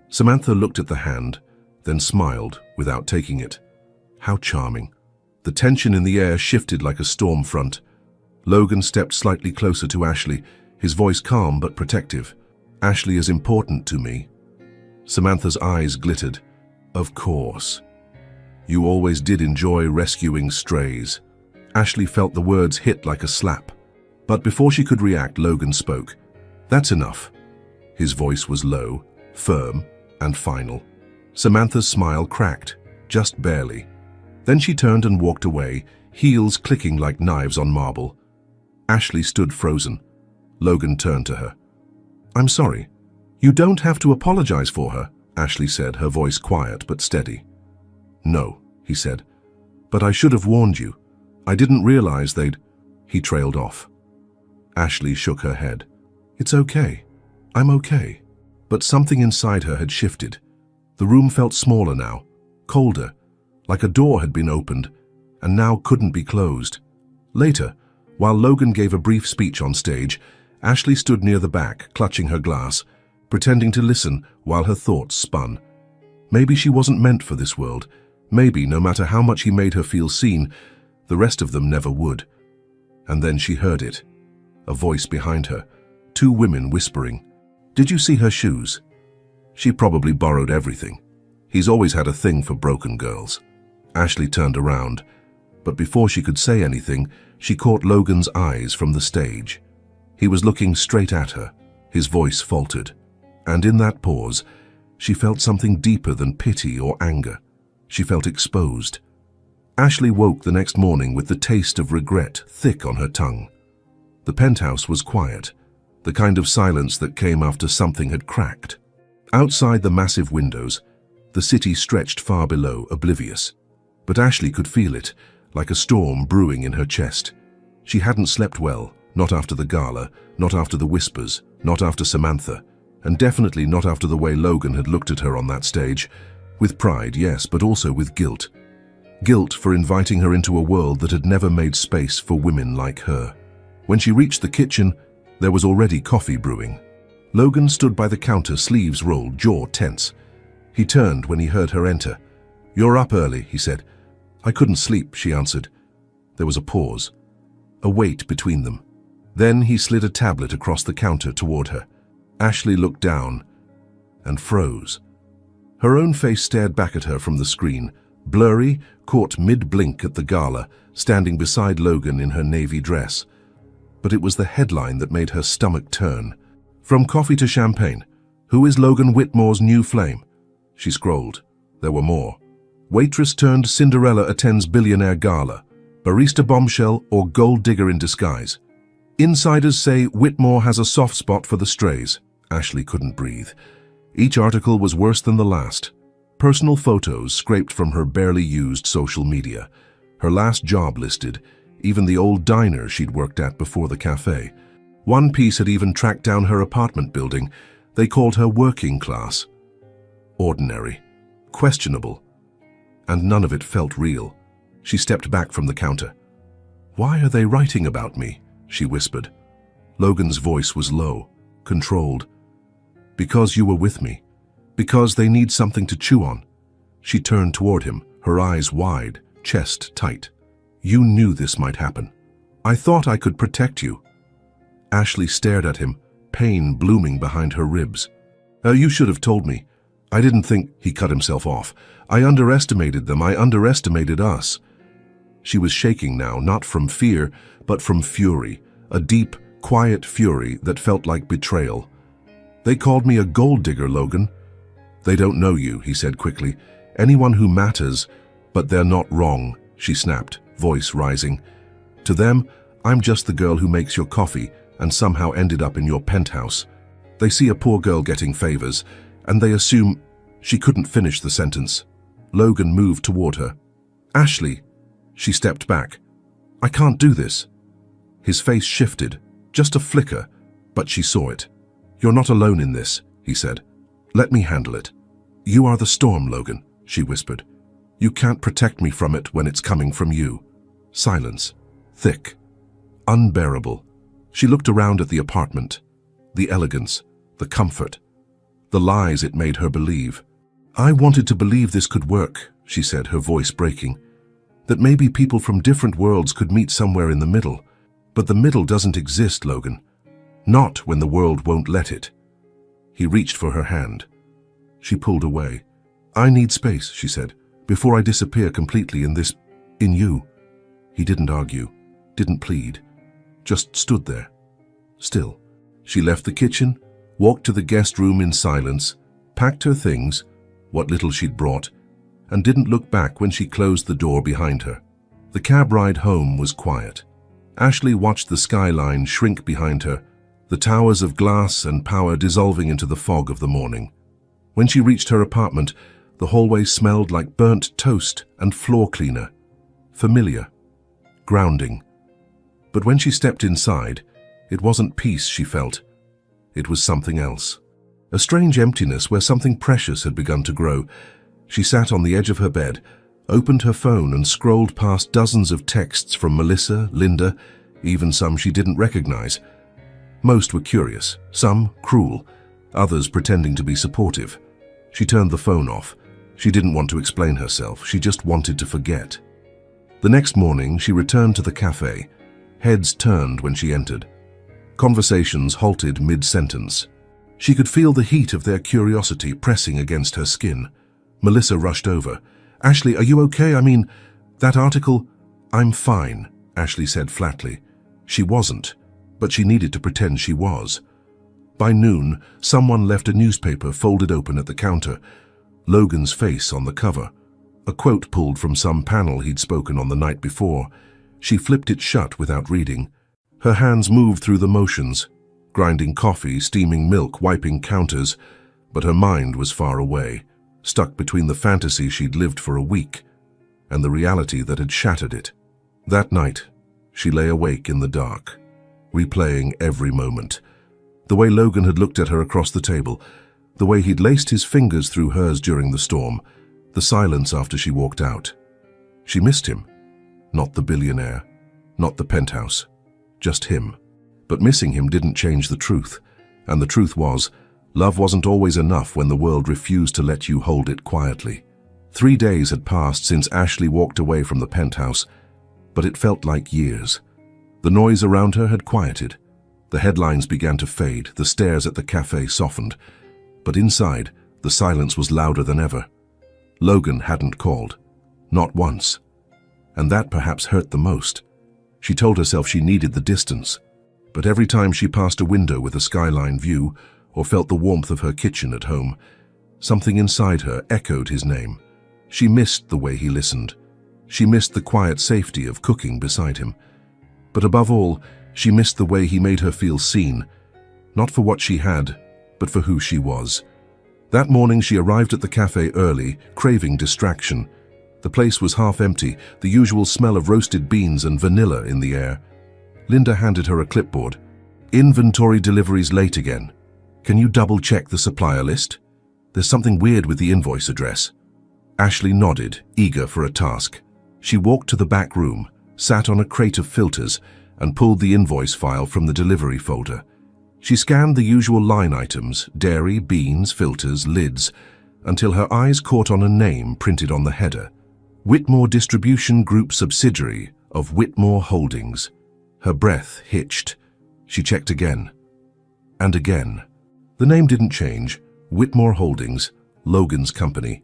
Samantha looked at the hand, then smiled without taking it. How charming. The tension in the air shifted like a storm front. Logan stepped slightly closer to Ashley, his voice calm but protective. "Ashley is important to me." Samantha's eyes glittered. "Of course. You always did enjoy rescuing strays." Ashley felt the words hit like a slap. But before she could react, Logan spoke. "That's enough." His voice was low, firm, and final. Samantha's smile cracked, just barely. Then she turned and walked away, heels clicking like knives on marble. Ashley stood frozen. Logan turned to her. "I'm sorry. You don't have to apologize for her," Ashley said, her voice quiet but steady. "No," he said. "But I should have warned you. I didn't realize they'd—" He trailed off. Ashley shook her head. "It's okay. I'm okay." But something inside her had shifted. The room felt smaller now, colder, like a door had been opened, and now couldn't be closed. Later, while Logan gave a brief speech on stage, Ashley stood near the back, clutching her glass, pretending to listen while her thoughts spun. Maybe she wasn't meant for this world. Maybe, no matter how much he made her feel seen, the rest of them never would. And then she heard it. A voice behind her. Two women whispering. "Did you see her shoes?" She probably borrowed everything. He's always had a thing for broken girls. Ashley turned around, but before she could say anything, she caught Logan's eyes from the stage. He was looking straight at her. His voice faltered. And in that pause, she felt something deeper than pity or anger. She felt exposed. Ashley woke the next morning with the taste of regret thick on her tongue. The penthouse was quiet, the kind of silence that came after something had cracked. Outside the massive windows, the city stretched far below, oblivious. But Ashley could feel it, like a storm brewing in her chest. She hadn't slept well, not after the gala, not after the whispers, not after Samantha, and definitely not after the way Logan had looked at her on that stage. With pride, yes, but also with guilt. Guilt for inviting her into a world that had never made space for women like her. When she reached the kitchen, there was already coffee brewing. Logan stood by the counter, sleeves rolled, jaw tense. He turned when he heard her enter. "You're up early," he said. "I couldn't sleep," she answered. There was a pause, a wait between them. Then he slid a tablet across the counter toward her. Ashley looked down and froze. Her own face stared back at her from the screen, blurry, caught mid-blink at the gala, standing beside Logan in her navy dress. But it was the headline that made her stomach turn. "From coffee to champagne. Who is Logan Whitmore's new flame?" She scrolled. There were more. "Waitress turned Cinderella attends billionaire gala. Barista bombshell or gold digger in disguise. Insiders say Whitmore has a soft spot for the strays." Ashley couldn't breathe. Each article was worse than the last. Personal photos scraped from her barely used social media. Her last job listed, even the old diner she'd worked at before the cafe. One piece had even tracked down her apartment building. They called her working class. Ordinary. Questionable. And none of it felt real. She stepped back from the counter. "Why are they writing about me?" she whispered. Logan's voice was low, controlled. "Because you were with me. Because they need something to chew on." She turned toward him, her eyes wide, chest tight. "You knew this might happen. I thought I could protect you." Ashley stared at him, pain blooming behind her ribs. You should have told me. I didn't think—" He cut himself off. "I underestimated them. I underestimated us." She was shaking now, not from fear, but from fury, a deep, quiet fury that felt like betrayal. "They called me a gold digger, Logan." "They don't know you," he said quickly. "Anyone who matters, but they're not wrong," she snapped, voice rising. "To them, I'm just the girl who makes your coffee and somehow ended up in your penthouse. They see a poor girl getting favors, and they assume—" She couldn't finish the sentence. Logan moved toward her. "Ashley." She stepped back. "I can't do this." His face shifted, just a flicker, but she saw it. "You're not alone in this," he said. "Let me handle it." "You are the storm, Logan," she whispered. "You can't protect me from it when it's coming from you." Silence. Thick. Unbearable. She looked around at the apartment. The elegance. The comfort. The lies it made her believe. "I wanted to believe this could work," she said, her voice breaking. "That maybe people from different worlds could meet somewhere in the middle. But the middle doesn't exist, Logan. Not when the world won't let it." He reached for her hand. She pulled away. "I need space," she said, "before I disappear completely in you." He didn't argue, didn't plead, just stood there, still. She left the kitchen, walked to the guest room in silence, packed her things, what little she'd brought, and didn't look back when she closed the door behind her. The cab ride home was quiet. Ashley watched the skyline shrink behind her, the towers of glass and power dissolving into the fog of the morning. When she reached her apartment, the hallway smelled like burnt toast and floor cleaner. Familiar. Grounding. But when she stepped inside, it wasn't peace she felt. It was something else. A strange emptiness where something precious had begun to grow. She sat on the edge of her bed, opened her phone and scrolled past dozens of texts from Melissa, Linda, even some she didn't recognize. Most were curious, some cruel, others pretending to be supportive. She turned the phone off. She didn't want to explain herself, she just wanted to forget. The next morning, she returned to the cafe. Heads turned when she entered. Conversations halted mid-sentence. She could feel the heat of their curiosity pressing against her skin. Melissa rushed over. "Ashley, are you okay? I mean, that article—" "I'm fine," Ashley said flatly. She wasn't, but she needed to pretend she was. By noon, someone left a newspaper folded open at the counter. Logan's face on the cover. A quote pulled from some panel he'd spoken on the night before. She flipped it shut without reading. Her hands moved through the motions, grinding coffee, steaming milk, wiping counters, but her mind was far away, stuck between the fantasy she'd lived for a week and the reality that had shattered it. That night, she lay awake in the dark, replaying every moment. The way Logan had looked at her across the table, the way he'd laced his fingers through hers during the storm, the silence after she walked out. She missed him. Not the billionaire, not the penthouse, just him. But missing him didn't change the truth, and the truth was, love wasn't always enough when the world refused to let you hold it quietly. 3 days had passed since Ashley walked away from the penthouse, but it felt like years. The noise around her had quieted. The headlines began to fade, the stares at the cafe softened. But inside, the silence was louder than ever. Logan hadn't called. Not once. And that perhaps hurt the most. She told herself she needed the distance. But every time she passed a window with a skyline view, or felt the warmth of her kitchen at home, something inside her echoed his name. She missed the way he listened. She missed the quiet safety of cooking beside him. But above all, she missed the way he made her feel seen, not for what she had, but for who she was. That morning she arrived at the cafe early, craving distraction. The place was half empty, the usual smell of roasted beans and vanilla in the air. Linda handed her a clipboard. "Inventory deliveries late again. Can you double-check the supplier list? There's something weird with the invoice address." Ashley nodded, eager for a task. She walked to the back room, sat on a crate of filters, and pulled the invoice file from the delivery folder. She scanned the usual line items, dairy, beans, filters, lids, until her eyes caught on a name printed on the header. Whitmore Distribution Group subsidiary of Whitmore Holdings. Her breath hitched. She checked again. And again. The name didn't change. Whitmore Holdings, Logan's company.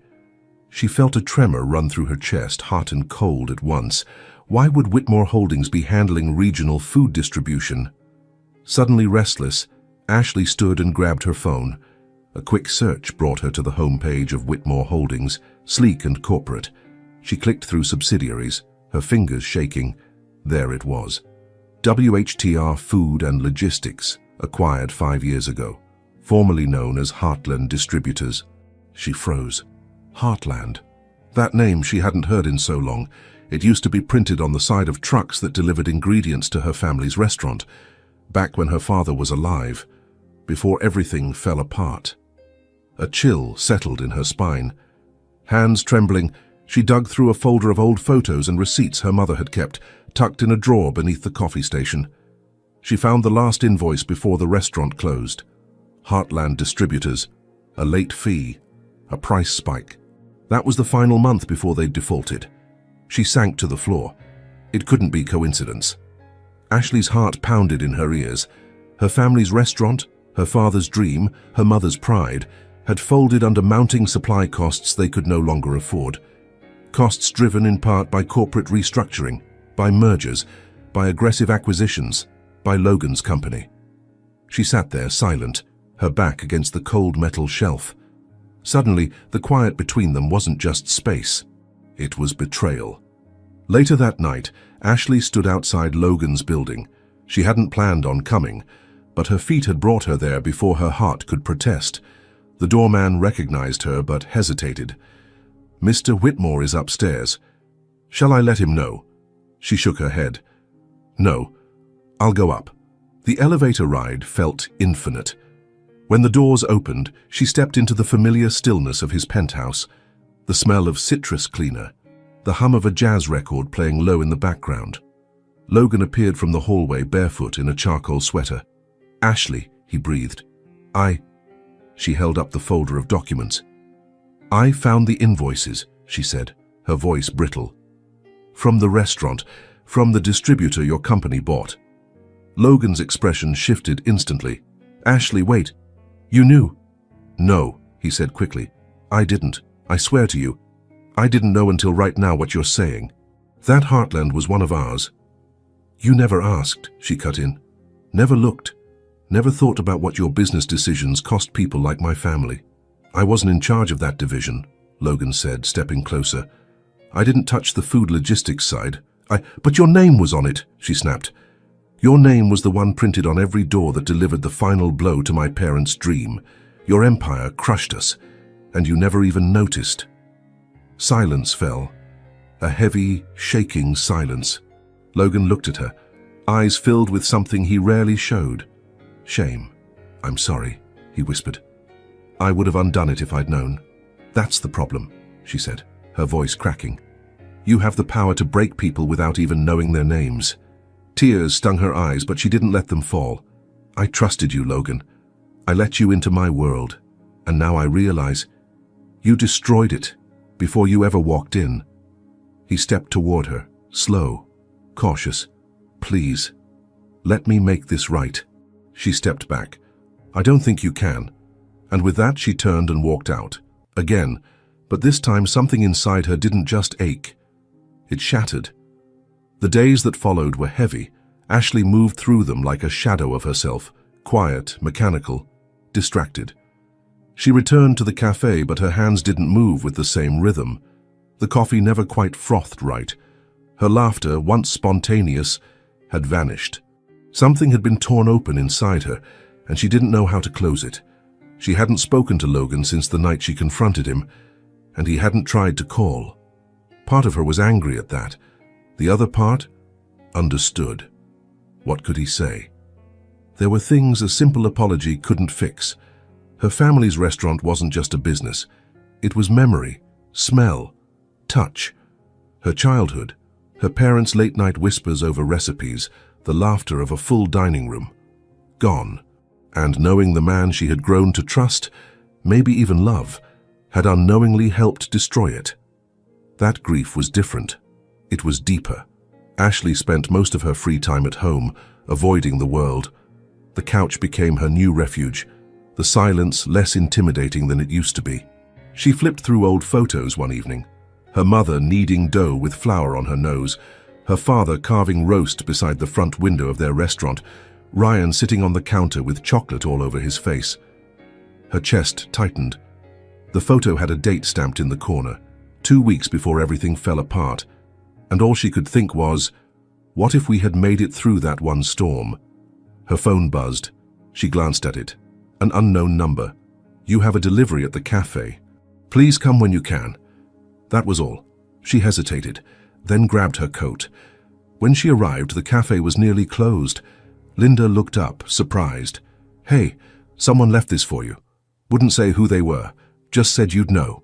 She felt a tremor run through her chest, hot and cold at once. Why would Whitmore Holdings be handling regional food distribution? Suddenly restless, Ashley stood and grabbed her phone. A quick search brought her to the homepage of Whitmore Holdings, sleek and corporate. She clicked through subsidiaries, her fingers shaking. There it was. WHTR Food and Logistics, acquired 5 years ago, formerly known as Heartland Distributors. She froze. Heartland. That name she hadn't heard in so long. It used to be printed on the side of trucks that delivered ingredients to her family's restaurant, back when her father was alive, before everything fell apart. A chill settled in her spine. Hands trembling, she dug through a folder of old photos and receipts her mother had kept, tucked in a drawer beneath the coffee station. She found the last invoice before the restaurant closed. Heartland Distributors. A late fee. A price spike. That was the final month before they'd defaulted. She sank to the floor. It couldn't be coincidence. Ashley's heart pounded in her ears. Her family's restaurant, her father's dream, her mother's pride, had folded under mounting supply costs they could no longer afford. Costs driven in part by corporate restructuring, by mergers, by aggressive acquisitions, by Logan's company. She sat there silent, her back against the cold metal shelf. Suddenly, the quiet between them wasn't just space. It was betrayal. Later that night, Ashley stood outside Logan's building. She hadn't planned on coming, but her feet had brought her there before her heart could protest. The doorman recognized her but hesitated. "Mr. Whitmore is upstairs. Shall I let him know?" She shook her head. "No, I'll go up." The elevator ride felt infinite. When the doors opened, she stepped into the familiar stillness of his penthouse, the smell of citrus cleaner, the hum of a jazz record playing low in the background. Logan appeared from the hallway barefoot in a charcoal sweater. "Ashley," he breathed. She held up the folder of documents. "I found the invoices," she said, her voice brittle. "From the restaurant, from the distributor your company bought." Logan's expression shifted instantly. "Ashley, wait. You knew?" "No," he said quickly. "I didn't. I swear to you. I didn't know until right now what you're saying. That Heartland was one of ours." "You never asked," she cut in. "Never looked. Never thought about what your business decisions cost people like my family." "I wasn't in charge of that division," Logan said, stepping closer. "I didn't touch the food logistics side. But your name was on it," she snapped. "Your name was the one printed on every door that delivered the final blow to my parents' dream. Your empire crushed us, and you never even noticed." Silence fell. A heavy, shaking silence. Logan looked at her, eyes filled with something he rarely showed. "Shame. I'm sorry," he whispered. "I would have undone it if I'd known." "That's the problem," she said, her voice cracking. "You have the power to break people without even knowing their names." Tears stung her eyes, but she didn't let them fall. "I trusted you, Logan. I let you into my world, and now I realize you destroyed it before you ever walked in." He stepped toward her, slow, cautious. "Please, let me make this right." She stepped back. "I don't think you can." And with that, she turned and walked out. Again, but this time something inside her didn't just ache. It shattered. The days that followed were heavy. Ashley moved through them like a shadow of herself, quiet, mechanical, distracted. She returned to the cafe, but her hands didn't move with the same rhythm. The coffee never quite frothed right. Her laughter, once spontaneous, had vanished. Something had been torn open inside her, and she didn't know how to close it. She hadn't spoken to Logan since the night she confronted him, and he hadn't tried to call. Part of her was angry at that. The other part understood. What could he say? There were things a simple apology couldn't fix. Her family's restaurant wasn't just a business. It was memory, smell, touch. Her childhood, her parents' late-night whispers over recipes, the laughter of a full dining room. Gone. And knowing the man she had grown to trust, maybe even love, had unknowingly helped destroy it. That grief was different. It was deeper. Ashley spent most of her free time at home, avoiding the world. The couch became her new refuge, the silence less intimidating than it used to be. She flipped through old photos one evening, her mother kneading dough with flour on her nose, Her father carving roast beside the front window of their restaurant, Ryan sitting on the counter with chocolate all over his face. Her chest tightened. The photo had a date stamped in the corner, 2 weeks before everything fell apart, and all she could think was, what if we had made it through that one storm? Her phone buzzed. She glanced at it. An unknown number. You have a delivery at the cafe. Please come when you can. That was all. She hesitated, then grabbed her coat. When she arrived, the cafe was nearly closed. Linda looked up, surprised. Hey, someone left this for you. Wouldn't say who they were, just said you'd know.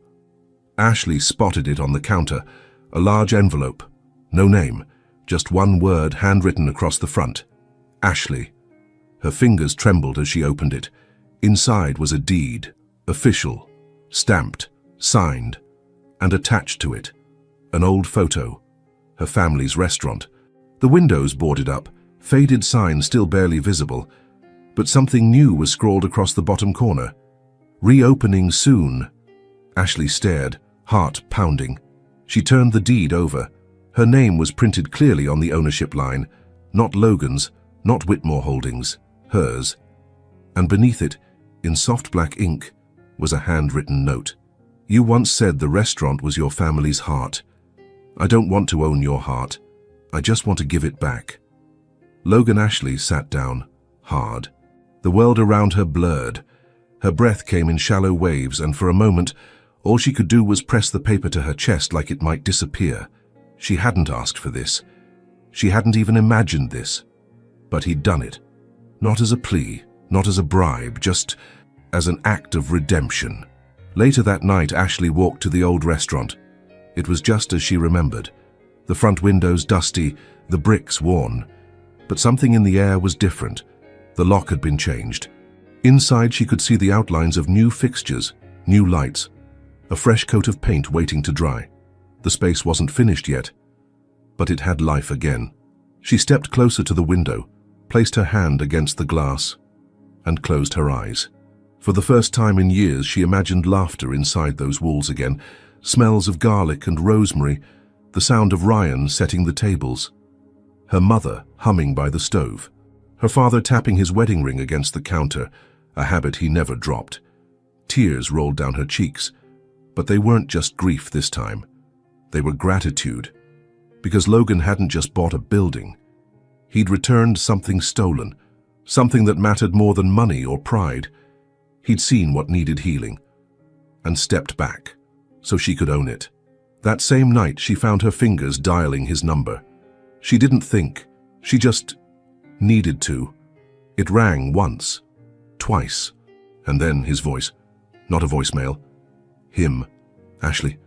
Ashley spotted it on the counter, a large envelope. No name, just one word handwritten across the front. Ashley. Her fingers trembled as she opened it. Inside was a deed, official, stamped, signed, and attached to it, an old photo, her family's restaurant. The windows boarded up, faded sign still barely visible, but something new was scrawled across the bottom corner. Reopening soon. Ashley stared, heart pounding. She turned the deed over. Her name was printed clearly on the ownership line, not Logan's, not Whitmore Holdings, hers. And beneath it, in soft black ink, was a handwritten note. You once said the restaurant was your family's heart. I don't want to own your heart. I just want to give it back. Logan Ashley sat down, hard. The world around her blurred. Her breath came in shallow waves, and for a moment, all she could do was press the paper to her chest like it might disappear. She hadn't asked for this. She hadn't even imagined this. But he'd done it. Not as a plea, not as a bribe, just as an act of redemption. Later that night, Ashley walked to the old restaurant. It was just as she remembered. The front windows dusty, the bricks worn. But something in the air was different. The lock had been changed. Inside, she could see the outlines of new fixtures, new lights, a fresh coat of paint waiting to dry. The space wasn't finished yet, but it had life again. She stepped closer to the window, placed her hand against the glass, and closed her eyes. For the first time in years, she imagined laughter inside those walls again, smells of garlic and rosemary, the sound of Ryan setting the tables, her mother humming by the stove, her father tapping his wedding ring against the counter, a habit he never dropped. Tears rolled down her cheeks, but they weren't just grief this time. They were gratitude, because Logan hadn't just bought a building. He'd returned something stolen, something that mattered more than money or pride. He'd seen what needed healing, and stepped back, so she could own it. That same night, she found her fingers dialing his number. She didn't think, she just needed to. It rang once, twice, and then his voice. Not a voicemail. Him. Ashley,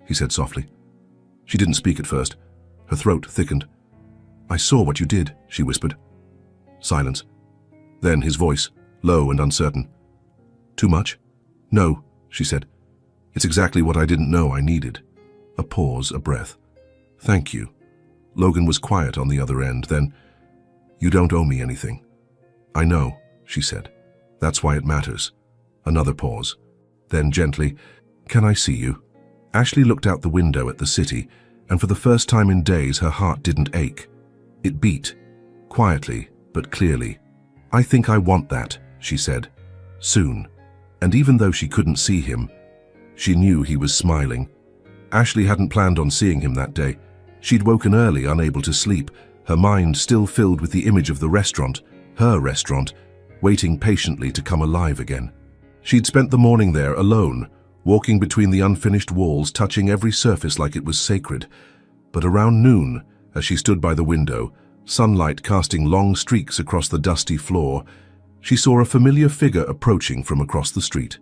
he said softly. She didn't speak at first. Her throat thickened. I saw what you did, she whispered. Silence. Then his voice, low and uncertain. Too much? No, she said. It's exactly what I didn't know I needed. A pause, a breath. Thank you. Logan was quiet on the other end. Then, you don't owe me anything. I know, she said. That's why it matters. Another pause. Then gently, can I see you? Ashley looked out the window at the city, and for the first time in days her heart didn't ache. It beat, quietly but clearly. I think I want that, she said. Soon. And even though she couldn't see him, she knew he was smiling. Ashley hadn't planned on seeing him that day. She'd woken early, unable to sleep, her mind still filled with the image of the restaurant, her restaurant, waiting patiently to come alive again. She'd spent the morning there alone, walking between the unfinished walls, touching every surface like it was sacred. But around noon, as she stood by the window, sunlight casting long streaks across the dusty floor, she saw a familiar figure approaching from across the street.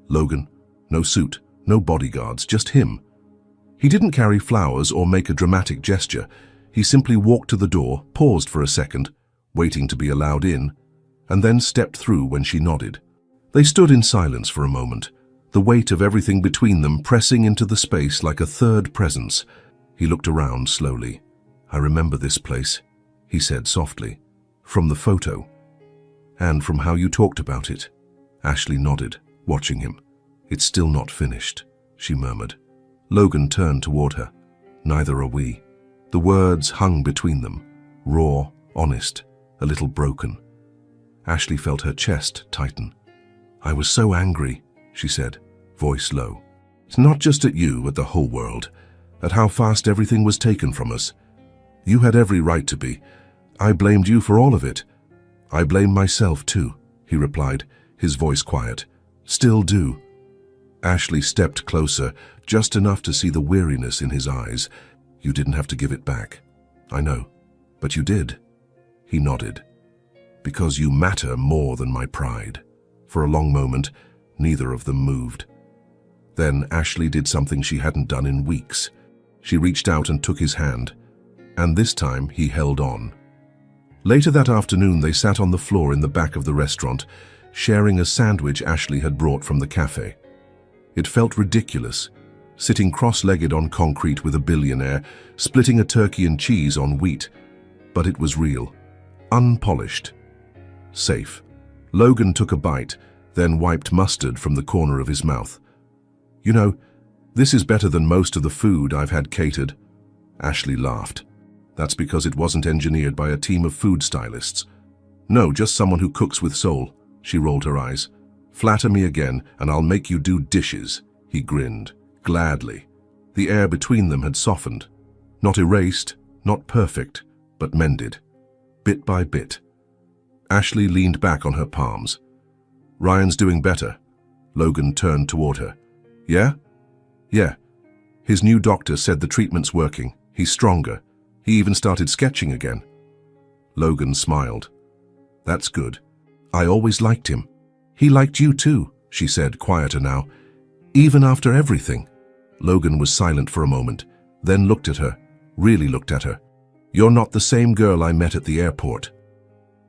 Logan. No suit, no bodyguards, just him. He didn't carry flowers or make a dramatic gesture. He simply walked to the door, paused for a second, waiting to be allowed in, and then stepped through when she nodded. They stood in silence for a moment, the weight of everything between them pressing into the space like a third presence. He looked around slowly. I remember this place, he said softly, from the photo, and from how you talked about it. Ashley nodded, watching him. It's still not finished, she murmured. Logan turned toward her. Neither are we. The words hung between them, raw, honest, a little broken. Ashley felt her chest tighten. "I was so angry," she said, voice low. "It's not just at you, at the whole world, at how fast everything was taken from us. You had every right to be. I blamed you for all of it. I blame myself too," he replied, his voice quiet. "Still do." Ashley stepped closer, just enough to see the weariness in his eyes. "You didn't have to give it back. I know, but you did." He nodded. "Because you matter more than my pride." For a long moment, neither of them moved. Then Ashley did something she hadn't done in weeks. She reached out and took his hand, and this time he held on. Later that afternoon, they sat on the floor in the back of the restaurant, sharing a sandwich Ashley had brought from the cafe. It felt ridiculous, sitting cross-legged on concrete with a billionaire, splitting a turkey and cheese on wheat. But it was real, unpolished, safe. Logan took a bite, then wiped mustard from the corner of his mouth. "You know, this is better than most of the food I've had catered." Ashley laughed. "That's because it wasn't engineered by a team of food stylists. No, just someone who cooks with soul." She rolled her eyes. "Flatter me again, and I'll make you do dishes." He grinned, gladly. The air between them had softened. Not erased, not perfect, but mended. Bit by bit. Ashley leaned back on her palms. "Ryan's doing better." Logan turned toward her. "Yeah?" "Yeah. His new doctor said the treatment's working. He's stronger. He even started sketching again." Logan smiled. "That's good. I always liked him." "He liked you too," she said, quieter now. "Even after everything." Logan was silent for a moment, then looked at her, really looked at her. "You're not the same girl I met at the airport."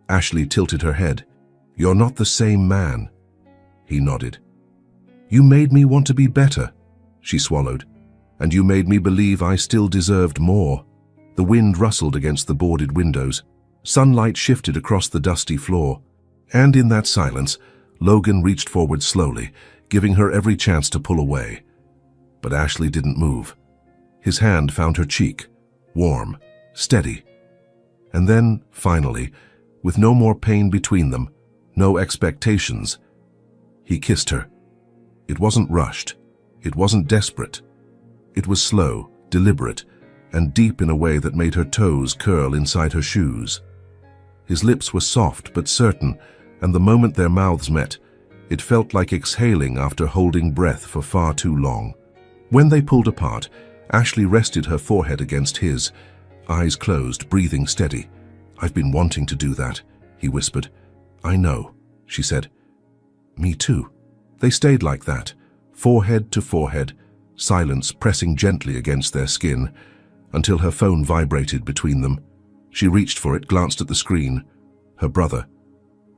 Ashley tilted her head. "You're not the same man." He nodded. "You made me want to be better," she swallowed. "And you made me believe I still deserved more." The wind rustled against the boarded windows. Sunlight shifted across the dusty floor. And in that silence, Logan reached forward slowly, giving her every chance to pull away. But Ashley didn't move. His hand found her cheek, warm, steady. And then, finally, with no more pain between them, no expectations, he kissed her. It wasn't rushed. It wasn't desperate. It was slow, deliberate, and deep in a way that made her toes curl inside her shoes. His lips were soft but certain, and the moment their mouths met, it felt like exhaling after holding breath for far too long. When they pulled apart, Ashley rested her forehead against his, eyes closed, breathing steady. "I've been wanting to do that," he whispered. "I know," she said. "Me too." They stayed like that, forehead to forehead, silence pressing gently against their skin, until her phone vibrated between them. She reached for it, glanced at the screen. Her brother.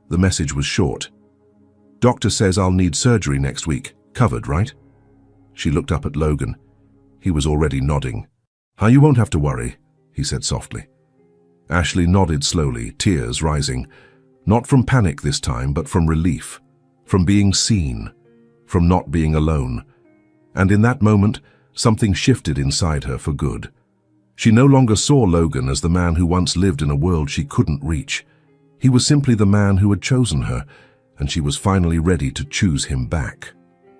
The message was short. "Doctor says I'll need surgery next week. Covered, right?" She looked up at Logan. He was already nodding. You won't have to worry," he said softly. Ashley nodded slowly, tears rising. Not from panic this time, but from relief. From being seen. From not being alone. And in that moment, something shifted inside her for good. She no longer saw Logan as the man who once lived in a world she couldn't reach. He was simply the man who had chosen her, and she was finally ready to choose him back.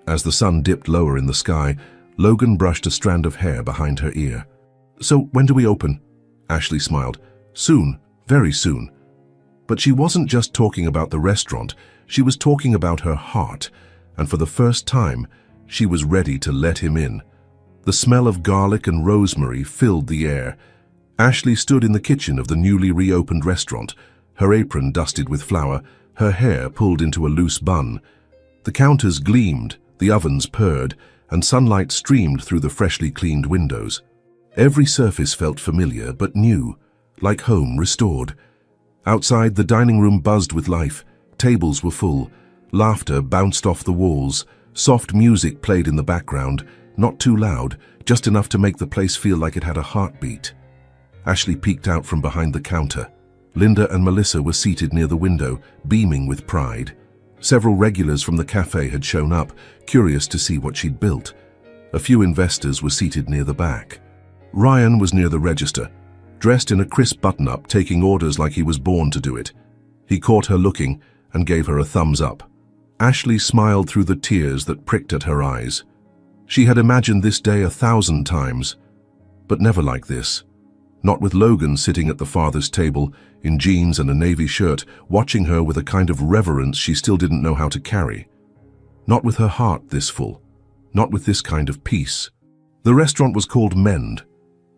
As the sun dipped lower in the sky, Logan brushed a strand of hair behind her ear. "So when do we open?" Ashley smiled. "Soon, very soon." But she wasn't just talking about the restaurant, she was talking about her heart, and for the first time, she was ready to let him in. The smell of garlic and rosemary filled the air. Ashley stood in the kitchen of the newly reopened restaurant, her apron dusted with flour, her hair pulled into a loose bun. The counters gleamed, the ovens purred, and sunlight streamed through the freshly cleaned windows. Every surface felt familiar but new, like home restored. Outside, the dining room buzzed with life. Tables were full. Laughter bounced off the walls. Soft music played in the background, not too loud, just enough to make the place feel like it had a heartbeat. Ashley peeked out from behind the counter. Linda and Melissa were seated near the window, beaming with pride. Several regulars from the cafe had shown up, curious to see what she'd built. A few investors were seated near the back. Ryan was near the register, dressed in a crisp button-up, taking orders like he was born to do it. He caught her looking and gave her a thumbs up. Ashley smiled through the tears that pricked at her eyes. She had imagined this day 1,000 times, but never like this. Not with Logan sitting at the farthest table, in jeans and a navy shirt, watching her with a kind of reverence she still didn't know how to carry. Not with her heart this full. Not with this kind of peace. The restaurant was called Mend.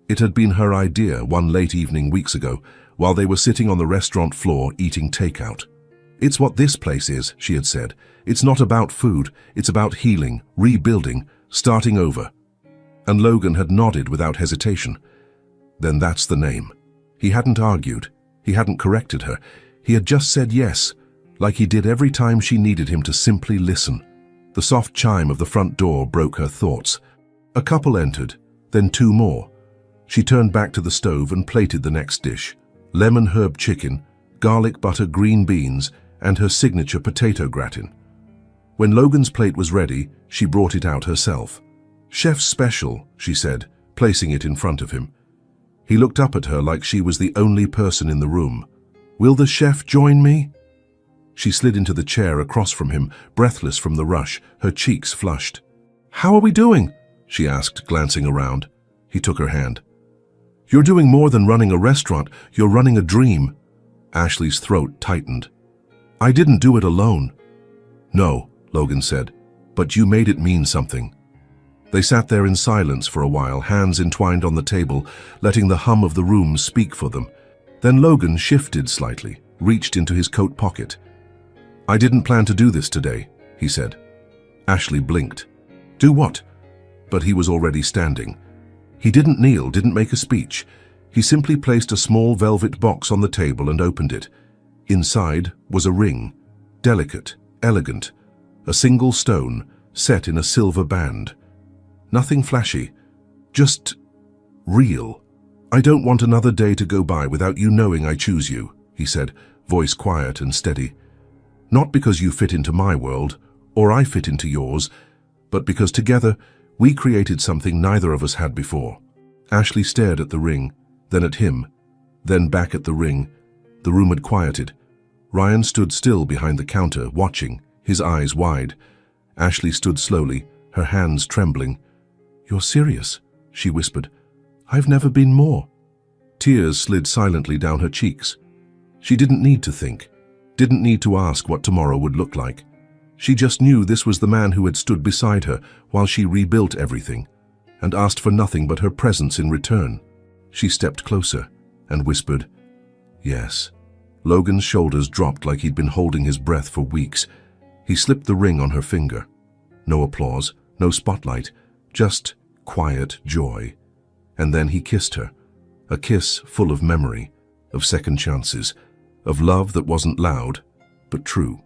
It had been her idea one late evening weeks ago, while they were sitting on the restaurant floor eating takeout. "It's what this place is," she had said. "It's not about food, it's about healing, rebuilding, starting over." And Logan had nodded without hesitation. Then that's the name. He hadn't argued. He hadn't corrected her. He had just said yes, like he did every time she needed him to simply listen. The soft chime of the front door broke her thoughts. A couple entered, then two more. She turned back to the stove and plated the next dish. Lemon herb chicken, garlic butter green beans, and her signature potato gratin. When Logan's plate was ready, she brought it out herself. "Chef's special," she said, placing it in front of him. He looked up at her like she was the only person in the room. "Will the chef join me?" She slid into the chair across from him, breathless from the rush, her cheeks flushed. "How are we doing?" she asked, glancing around. He took her hand. "You're doing more than running a restaurant, you're running a dream." Ashley's throat tightened. "I didn't do it alone." "No," Logan said, "but you made it mean something." They sat there in silence for a while, hands entwined on the table, letting the hum of the room speak for them. Then Logan shifted slightly, reached into his coat pocket. "I didn't plan to do this today," he said. Ashley blinked. "Do what?" But he was already standing. He didn't kneel, didn't make a speech. He simply placed a small velvet box on the table and opened it. Inside was a ring, delicate, elegant, a single stone set in a silver band. Nothing flashy, just real. "I don't want another day to go by without you knowing I choose you," he said, voice quiet and steady. "Not because you fit into my world, or I fit into yours, but because together we created something neither of us had before." Ashley stared at the ring, then at him, then back at the ring. The room had quieted. Ryan stood still behind the counter, watching, his eyes wide. Ashley stood slowly, her hands trembling. "You're serious?" she whispered. "I've never been more." Tears slid silently down her cheeks. She didn't need to think, didn't need to ask what tomorrow would look like. She just knew this was the man who had stood beside her while she rebuilt everything, and asked for nothing but her presence in return. She stepped closer and whispered, "Yes." Logan's shoulders dropped like he'd been holding his breath for weeks. He slipped the ring on her finger. No applause, no spotlight, just quiet joy. And then he kissed her, a kiss full of memory, of second chances, of love that wasn't loud, but true.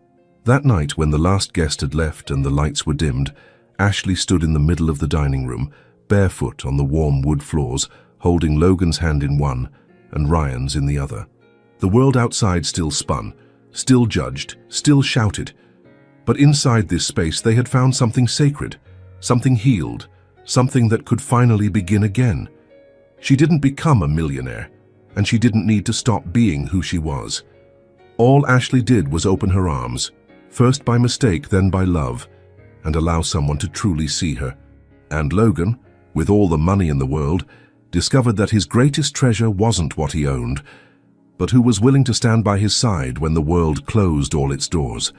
That night, when the last guest had left and the lights were dimmed, Ashley stood in the middle of the dining room, barefoot on the warm wood floors, holding Logan's hand in one and Ryan's in the other. The world outside still spun, still judged, still shouted. But inside this space they had found something sacred, something healed, something that could finally begin again. She didn't become a millionaire, and she didn't need to stop being who she was. All Ashley did was open her arms, first by mistake, then by love, and allow someone to truly see her. And Logan, with all the money in the world, discovered that his greatest treasure wasn't what he owned, but who was willing to stand by his side when the world closed all its doors.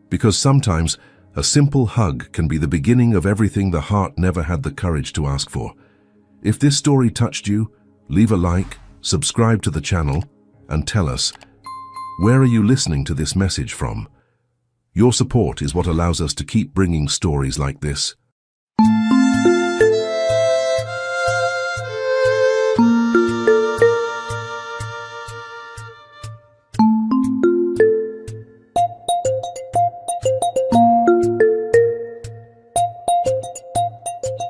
Because sometimes a simple hug can be the beginning of everything the heart never had the courage to ask for. If this story touched you, leave a like, subscribe to the channel, and tell us, where are you listening to this message from? Your support is what allows us to keep bringing stories like this.